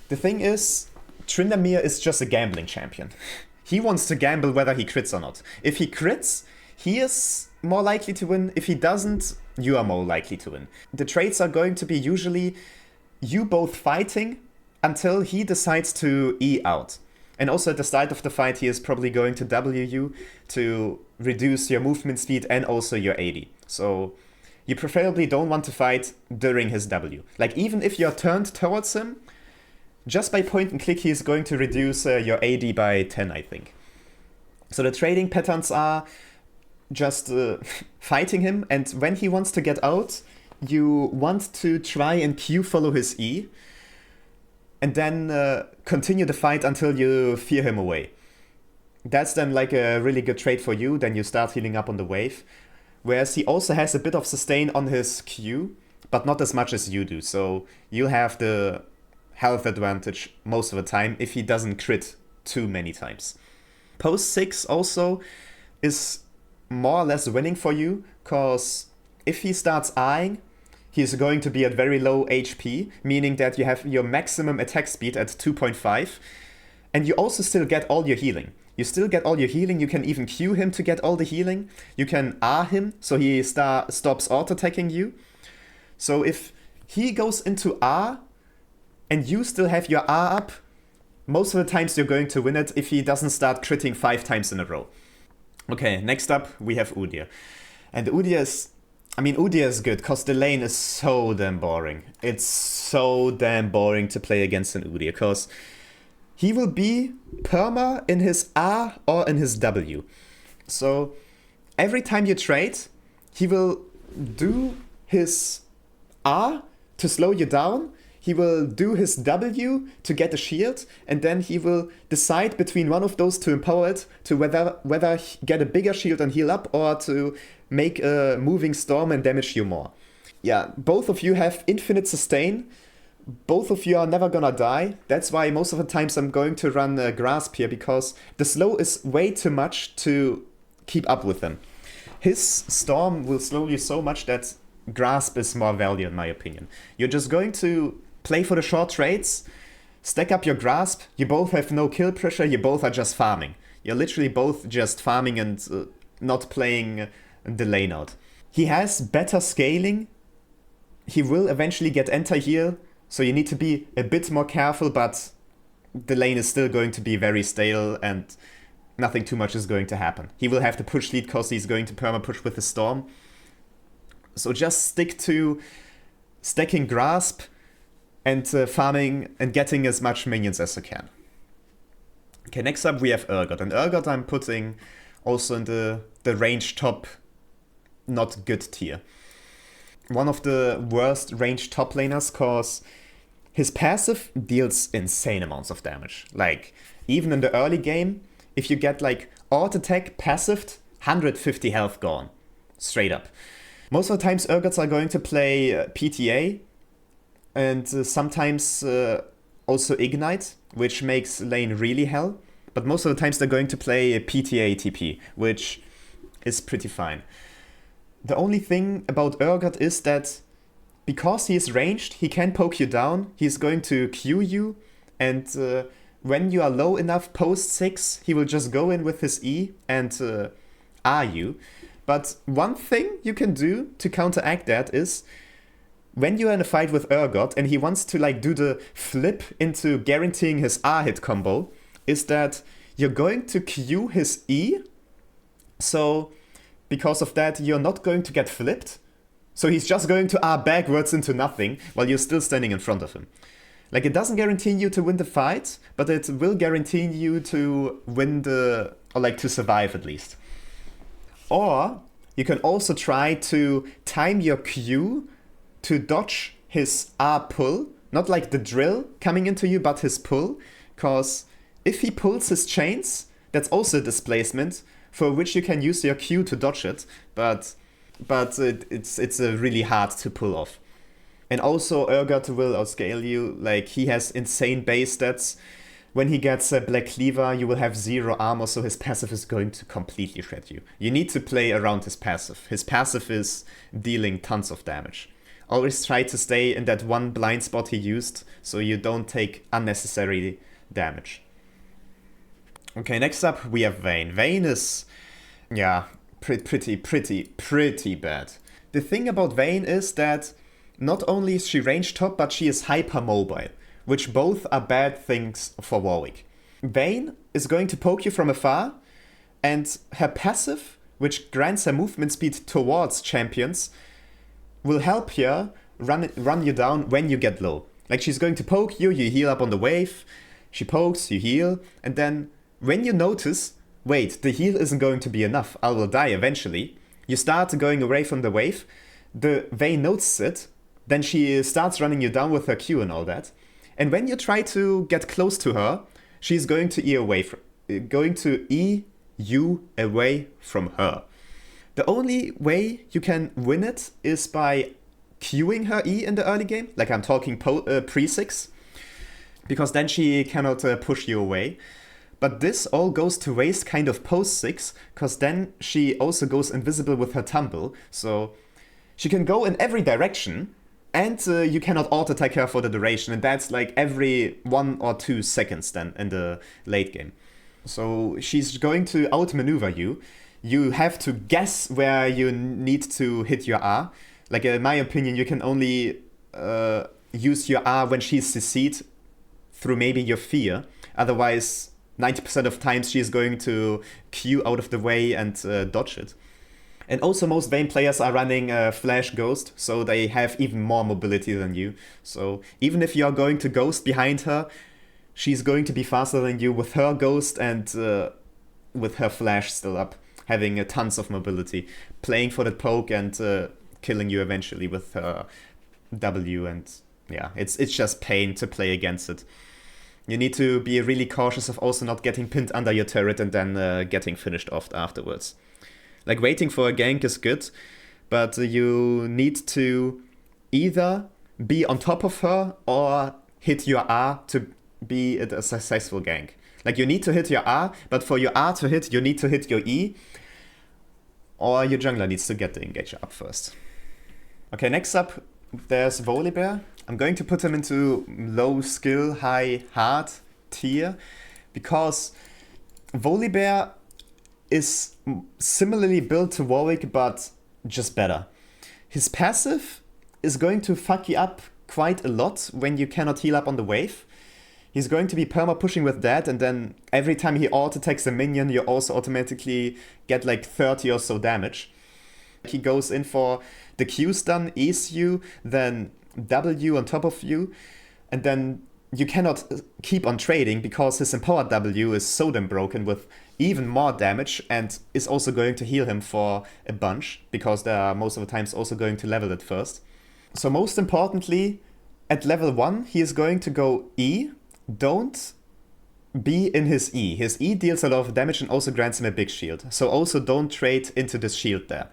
The thing is, Tryndamere is just a gambling champion. He wants to gamble whether he crits or not. If he crits, he is more likely to win. If he doesn't, you are more likely to win. The trades are going to be usually you both fighting until he decides to E out. And also at the start of the fight, he is probably going to W you to reduce your movement speed and also your AD. So you preferably don't want to fight during his W. Like, even if you're turned towards him, just by point and click, he is going to reduce your AD by 10, I think. So the trading patterns are just fighting him, and when he wants to get out, you want to try and Q follow his E, and then continue the fight until you fear him away. That's then like a really good trade for you, then you start healing up on the wave. Whereas he also has a bit of sustain on his Q, but not as much as you do, so you have the health advantage most of the time if he doesn't crit too many times. Post 6 also is more or less winning for you, because if he starts eyeing, he's going to be at very low HP, meaning that you have your maximum attack speed at 2.5, and you also still get all your healing. You still get all your healing, you can even Q him to get all the healing, you can R him so he stops auto-attacking you. So if he goes into R, and you still have your R up, most of the times you're going to win it if he doesn't start critting 5 times in a row. Okay, next up we have Udyr. And Udyr is good because the lane is so damn boring. It's so damn boring to play against an Udyr, because he will be perma in his R or in his W. So every time you trade, he will do his R to slow you down, he will do his W to get a shield, and then he will decide between one of those to empower it to whether get a bigger shield and heal up, or to make a moving storm and damage you more. Yeah, both of you have infinite sustain. Both of you are never gonna die. That's why most of the times I'm going to run Grasp here, because the slow is way too much to keep up with him. His storm will slow you so much that Grasp is more value in my opinion. You're just going to play for the short trades, stack up your Grasp, you both have no kill pressure, you both are just farming. You're literally both just farming and not playing the lane out. He has better scaling, he will eventually get anti-heal, so you need to be a bit more careful, but the lane is still going to be very stale and nothing too much is going to happen. He will have to push lead because he's going to perma-push with the storm. So just stick to stacking Grasp and farming and getting as much minions as you can. Okay, next up we have Urgot. And Urgot I'm putting also in the range top not good tier. One of the worst range top laners, cause his passive deals insane amounts of damage. Like, even in the early game, if you get like auto attack passived, 150 health gone. Straight up. Most of the times Urgots are going to play PTA and sometimes also Ignite, which makes lane really hell. But most of the times they're going to play a PTA TP, which is pretty fine. The only thing about Urgot is that because he is ranged, he can poke you down, he's going to Q you, and when you are low enough post 6, he will just go in with his E and R you. But one thing you can do to counteract that is when you're in a fight with Urgot and he wants to like do the flip into guaranteeing his R hit combo, is that you're going to Q his E. So because of that, you're not going to get flipped. So he's just going to R backwards into nothing while you're still standing in front of him. Like, it doesn't guarantee you to win the fight, but it will guarantee you to win or like to survive at least. Or you can also try to time your Q to dodge his R pull. Not like the drill coming into you, but his pull. Because if he pulls his chains, that's also a displacement for which you can use your Q to dodge it. But it's really hard to pull off. And also Urgot will outscale you. Like, he has insane base stats. When he gets a Black Cleaver, you will have 0 armor, so his passive is going to completely shred you. You need to play around his passive. His passive is dealing tons of damage. Always try to stay in that one blind spot he used, so you don't take unnecessary damage. Okay, next up we have Vayne. Vayne is, yeah, pretty bad. The thing about Vayne is that not only is she range top, but she is hyper mobile, which both are bad things for Warwick. Vayne is going to poke you from afar, and her passive, which grants her movement speed towards champions, will help her run you down when you get low. Like, she's going to poke you, you heal up on the wave, she pokes, you heal, and then when you notice, wait, the heal isn't going to be enough, I will die eventually, you start going away from the wave, the Vayne notices it, then she starts running you down with her Q and all that. And when you try to get close to her, she's going to E you away from her. The only way you can win it is by queuing her E in the early game. Like, I'm talking pre-6. Because then she cannot push you away. But this all goes to waste kind of post-6. Because then she also goes invisible with her tumble. So she can go in every direction. And you cannot auto-attack her for the duration, and that's like every 1 or 2 seconds then in the late game. So she's going to outmaneuver you. You have to guess where you need to hit your R. Like, in my opinion, you can only use your R when she's CC'd through maybe your fear. Otherwise, 90% of times she's going to Q out of the way and dodge it. And also most Vayne players are running Flash Ghost, so they have even more mobility than you. So even if you're going to Ghost behind her, she's going to be faster than you with her Ghost and with her Flash still up, having tons of mobility, playing for the poke and killing you eventually with her W. And yeah, it's just pain to play against it. You need to be really cautious of also not getting pinned under your turret and then getting finished off afterwards. Like, waiting for a gank is good, but you need to either be on top of her or hit your R to be a successful gank. Like, you need to hit your R, but for your R to hit, you need to hit your E, or your jungler needs to get the engager up first. Okay, next up, there's Volibear. I'm going to put him into low skill, high hard tier, because Volibear is similarly built to Warwick, but just better. His passive is going to fuck you up quite a lot when you cannot heal up on the wave. He's going to be perma-pushing with that, and then every time he auto-attacks a minion, you also automatically get like 30 or so damage. He goes in for the Q stun, E's you, then W on top of you, and then you cannot keep on trading because his empowered W is so damn broken with even more damage and is also going to heal him for a bunch because they are most of the times also going to level it first. So most importantly, at level 1 he is going to go E. Don't be in his E. His E deals a lot of damage and also grants him a big shield. So also don't trade into this shield there.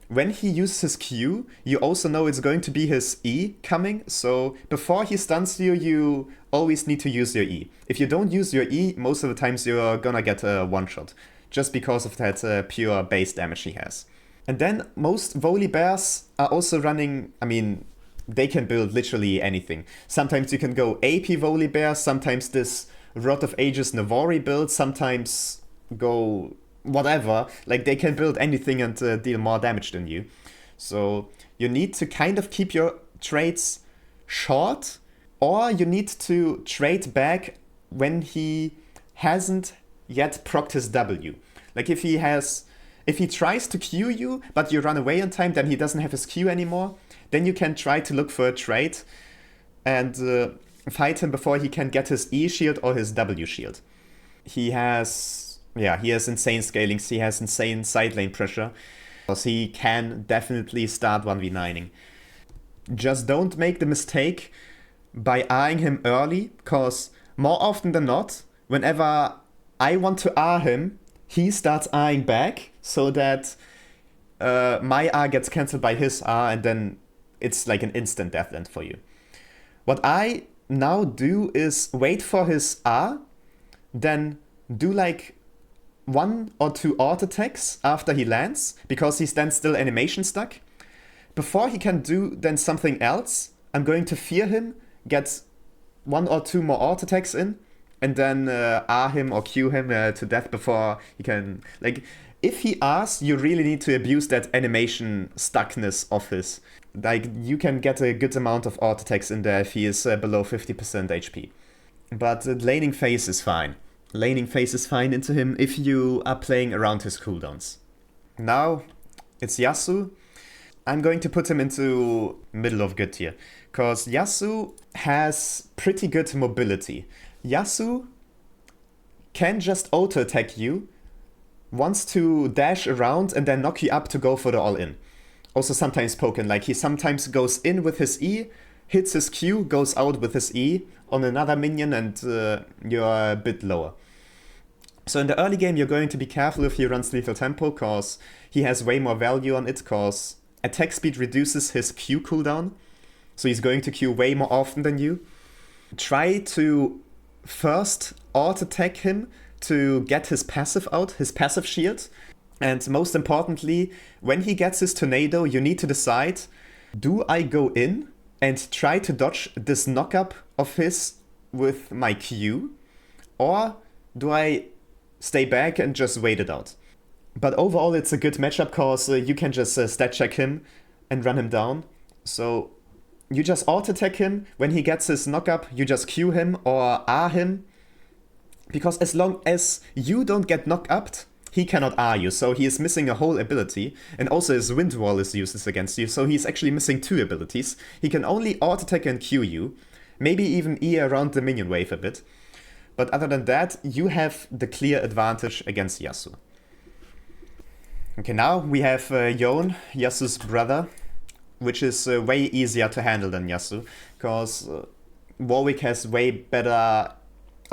when he uses his Q, you also know it's going to be his E coming. So before he stuns you, you always need to use your E. If you don't use your E, most of the times you're gonna get a one-shot, just because of that pure base damage he has. And then most Volibears are also running, I mean, they can build literally anything. Sometimes you can go AP Volibear, sometimes this Rod of Ages Navori build, sometimes go whatever. Like, they can build anything and deal more damage than you. So you need to kind of keep your trades short, or you need to trade back when he hasn't yet procced his W. Like, if he tries to Q you, but you run away in time, then he doesn't have his Q anymore. Then you can try to look for a trade and fight him before he can get his E shield or his W shield. He has insane scalings, he has insane side lane pressure, because he can definitely start 1v9ing. Just don't make the mistake by eyeing him early, because more often than not, whenever I want to R him, he starts eyeing back, so that my R gets cancelled by his R, and then it's like an instant deathland for you. What I now do is wait for his R, then do like 1 or 2 auto attacks after he lands, because he's then still animation stuck. Before he can do then something else, I'm going to fear him, get 1 or 2 more auto attacks in, and then R him or Q him to death before he can... Like, if he R's, you really need to abuse that animation stuckness of his. Like, you can get a good amount of auto attacks in there if he is below 50% HP. But laning phase is fine. Laning phase is fine into him if you are playing around his cooldowns. Now, it's Yasuo. I'm going to put him into middle of good tier, because Yasuo has pretty good mobility. Yasuo can just auto attack you, wants to dash around and then knock you up to go for the all-in. Also sometimes poken, like he sometimes goes in with his E, hits his Q, goes out with his E on another minion, and you're a bit lower. So in the early game you're going to be careful if he runs Lethal Tempo, because he has way more value on it, because attack speed reduces his Q cooldown, so he's going to Q way more often than you. Try to first auto-attack him to get his passive out, his passive shield. And most importantly, when he gets his tornado, you need to decide, do I go in and try to dodge this knock-up of his with my Q, or do I stay back and just wait it out? But overall it's a good matchup, because you can just stat check him and run him down. So you just auto-attack him, when he gets his knock-up, you just Q him or R him, because as long as you don't get knocked-upped, he cannot R you, so he is missing a whole ability, and also his Wind Wall is useless against you, so he's actually missing 2 abilities. He can only auto-attack and Q you, maybe even E around the minion wave a bit, but other than that, you have the clear advantage against Yasuo. Okay, now we have Yone, Yasuo's brother, which is way easier to handle than Yasuo, because Warwick has way better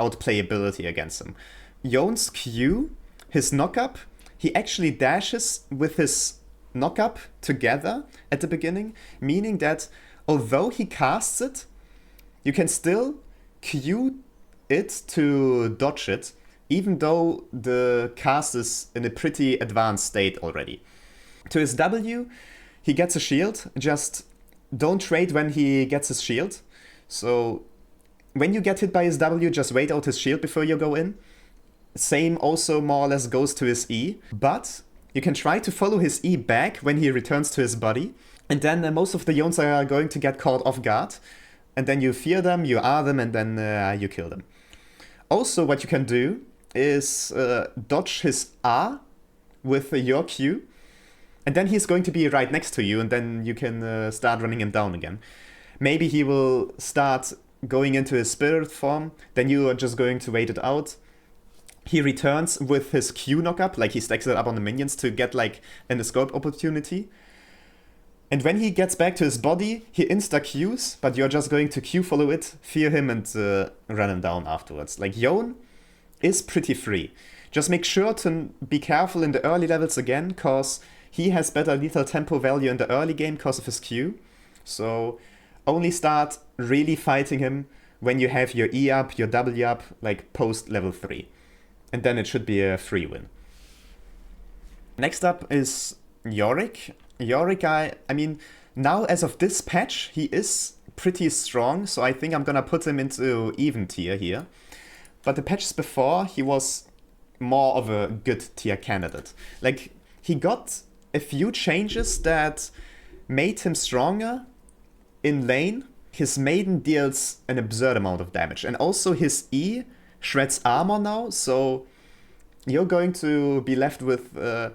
outplayability against him. Yone's Q, his knock-up, he actually dashes with his knock-up together at the beginning, meaning that although he casts it, you can still Q it to dodge it, even though the cast is in a pretty advanced state already. To his W, he gets a shield, just don't trade when he gets his shield. So when you get hit by his W, just wait out his shield before you go in. Same also more or less goes to his E, but you can try to follow his E back when he returns to his body, and then most of the Yones are going to get caught off guard, and then you fear them, you R them, and then you kill them. Also what you can do is dodge his R with your Q, and then he's going to be right next to you, and then you can start running him down again. Maybe he will start going into his spirit form, then you are just going to wait it out. He returns with his Q knock-up, like he stacks it up on the minions to get like an escape opportunity. And when he gets back to his body, he insta-Qs, but you're just going to Q follow it, fear him, and run him down afterwards. Like, Yone is pretty free. Just make sure to be careful in the early levels again, because he has better lethal tempo value in the early game because of his Q. So only start really fighting him when you have your E up, your W up, like post level 3. And then it should be a free win. Next up is Warwick. Warwick, I mean, now as of this patch, he is pretty strong, so I think I'm gonna put him into even tier here. But the patches before, he was more of a good tier candidate. Like, he got a few changes that made him stronger in lane. His maiden deals an absurd amount of damage, and also his E shreds armor now, so you're going to be left with a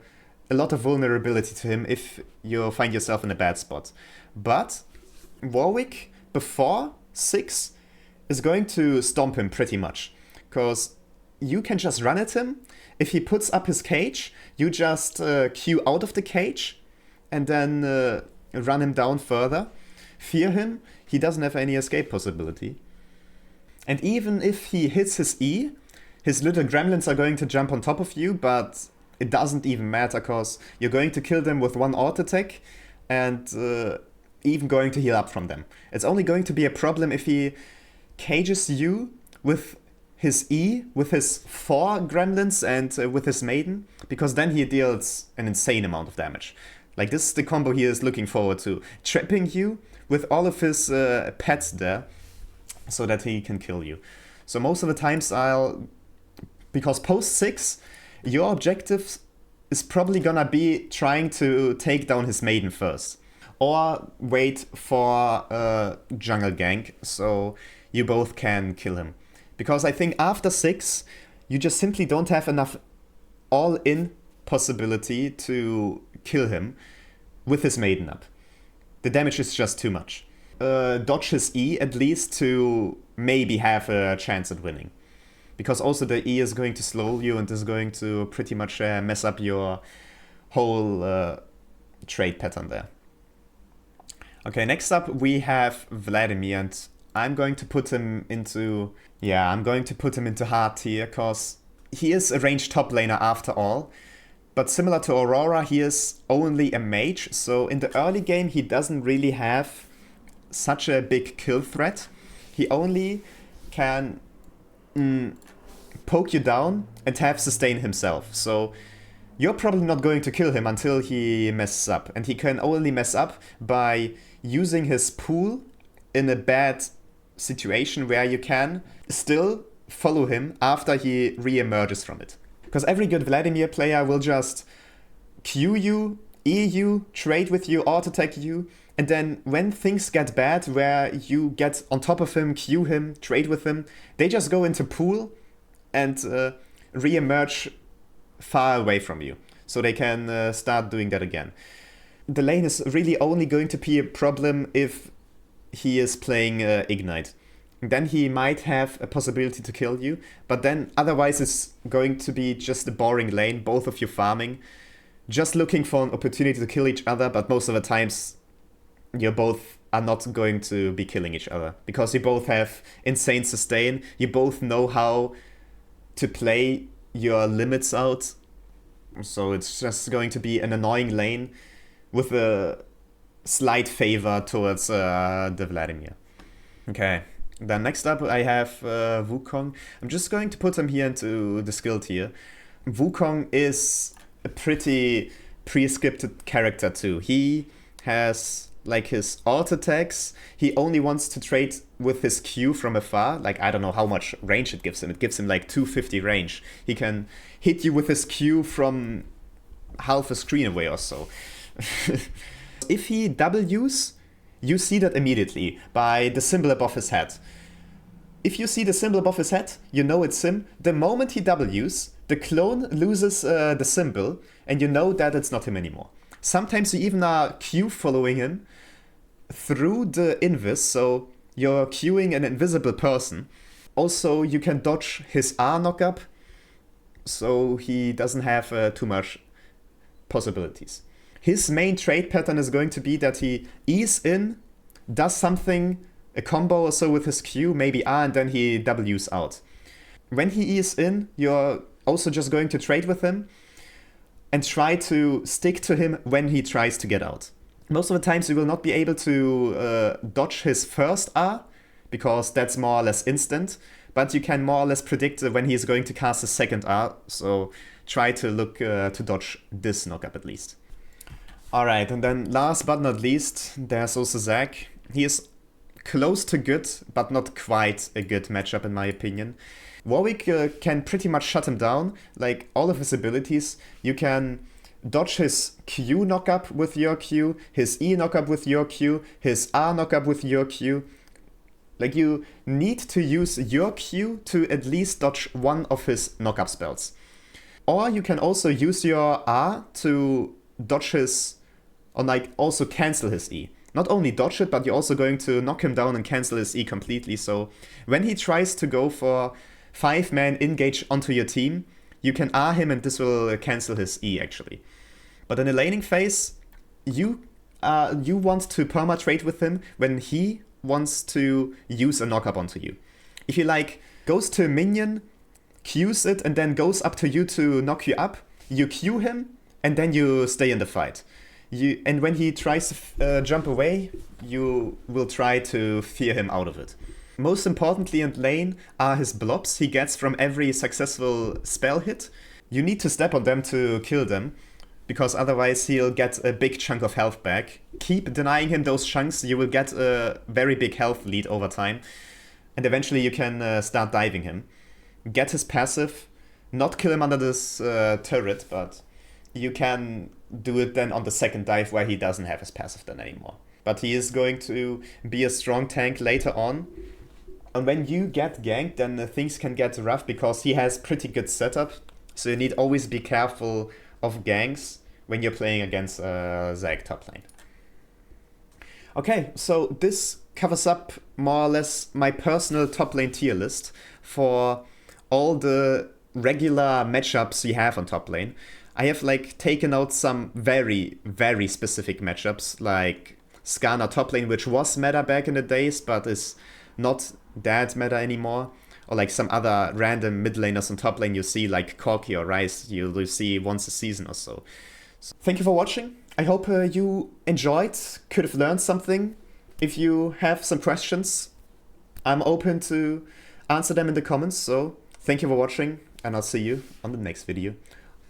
lot of vulnerability to him if you find yourself in a bad spot. But Warwick, before 6, is going to stomp him pretty much, because you can just run at him. If he puts up his cage, you just Q out of the cage and then run him down further. Fear him, he doesn't have any escape possibility. And even if he hits his E, his little gremlins are going to jump on top of you, but it doesn't even matter because you're going to kill them with one auto attack and even going to heal up from them. It's only going to be a problem if he cages you with his E, with his 4 gremlins and with his maiden, because then he deals an insane amount of damage. Like, this is the combo he is looking forward to. Trapping you with all of his pets there so that he can kill you. So most of the times because post 6, your objective is probably gonna be trying to take down his maiden first. Or wait for a jungle gank so you both can kill him. Because I think after 6, you just simply don't have enough all-in possibility to kill him with his maiden up. The damage is just too much. Dodge his E at least to maybe have a chance at winning. Because also the E is going to slow you and is going to pretty much mess up your whole trade pattern there. Okay, next up we have Vladimir, and I'm going to put him into... Yeah, I'm going to put him into hard tier, because he is a ranged top laner after all. But similar to Aurora, he is only a mage, so in the early game he doesn't really have such a big kill threat. He only can poke you down and have sustain himself. So you're probably not going to kill him until he messes up. And he can only mess up by using his pool in a bad situation where you can still follow him after he re-emerges from it. Because every good Vladimir player will just Q you, E you, trade with you, auto-attack you, and then when things get bad, where you get on top of him, Q him, trade with him, they just go into pool and re-emerge far away from you. So they can start doing that again. The lane is really only going to be a problem if he is playing Ignite. Then he might have a possibility to kill you, but then otherwise it's going to be just a boring lane, both of you farming, just looking for an opportunity to kill each other, but most of the times you both are not going to be killing each other, because you both have insane sustain, you both know how to play your limits out, so it's just going to be an annoying lane with a slight favor towards the Vladimir. Okay. Then next up I have Wukong. I'm just going to put him here into the skill tier. Wukong is a pretty pre-scripted character too. He has like his ult attacks. He only wants to trade with his Q from afar. Like, I don't know how much range it gives him. It gives him like 250 range. He can hit you with his Q from half a screen away or so. If he W's, you see that immediately by the symbol above his head. If you see the symbol above his head, you know it's him. The moment he W's, the clone loses the symbol, and you know that it's not him anymore. Sometimes you even are Q following him through the invis, so you're queuing an invisible person. Also, you can dodge his R knockup, so he doesn't have too much possibilities. His main trade pattern is going to be that he E's in, does something, a combo or so with his Q, maybe R, and then he W's out. When he E's in, you're also just going to trade with him. and try to stick to him when he tries to get out. Most of the times you will not be able to dodge his first R, because that's more or less instant, but you can more or less predict when he's going to cast his second R, so try to look to dodge this knockup at least. Alright, and then last but not least, there's also Zac. He is close to good, but not quite a good matchup in my opinion. Warwick can pretty much shut him down, like all of his abilities. You can dodge his Q knockup with your Q, his E knockup with your Q, his R knockup with your Q. Like, you need to use your Q to at least dodge one of his knockup spells. Or you can also use your R to dodge his, or like also cancel his E. Not only dodge it, but you're also going to knock him down and cancel his E completely. So when he tries to go for 5-man engage onto your team, you can R him and this will cancel his E actually. But in the laning phase, you want to perma-trade with him when he wants to use a knockup onto you. If he like goes to a minion, Qs it, and then goes up to you to knock you up, you Q him, and then you stay in the fight. And when he tries to jump away, you will try to fear him out of it. Most importantly in lane are his blobs he gets from every successful spell hit. You need to step on them to kill them, because otherwise he'll get a big chunk of health back. Keep denying him those chunks, you will get a very big health lead over time. And eventually you can start diving him. Get his passive, not kill him under this turret, but you can do it then on the second dive where he doesn't have his passive then anymore. But he is going to be a strong tank later on. And when you get ganked, then things can get rough because he has pretty good setup. So you need always be careful of ganks when you're playing against Zac top lane. Okay, so this covers up more or less my personal top lane tier list for all the regular matchups we have on top lane. I have like taken out some very, very specific matchups like Skarner top lane, which was meta back in the days, but is not that meta anymore. Or like some other random mid laners on top lane you see, like Corki or Rice, you'll see once a season or so. So thank you for watching. I hope you enjoyed, could have learned something. If you have some questions, I'm open to answer them in the comments. So thank you for watching, and I'll see you on the next video.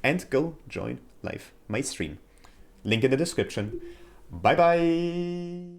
And go join live my stream. Link in the description. Bye bye!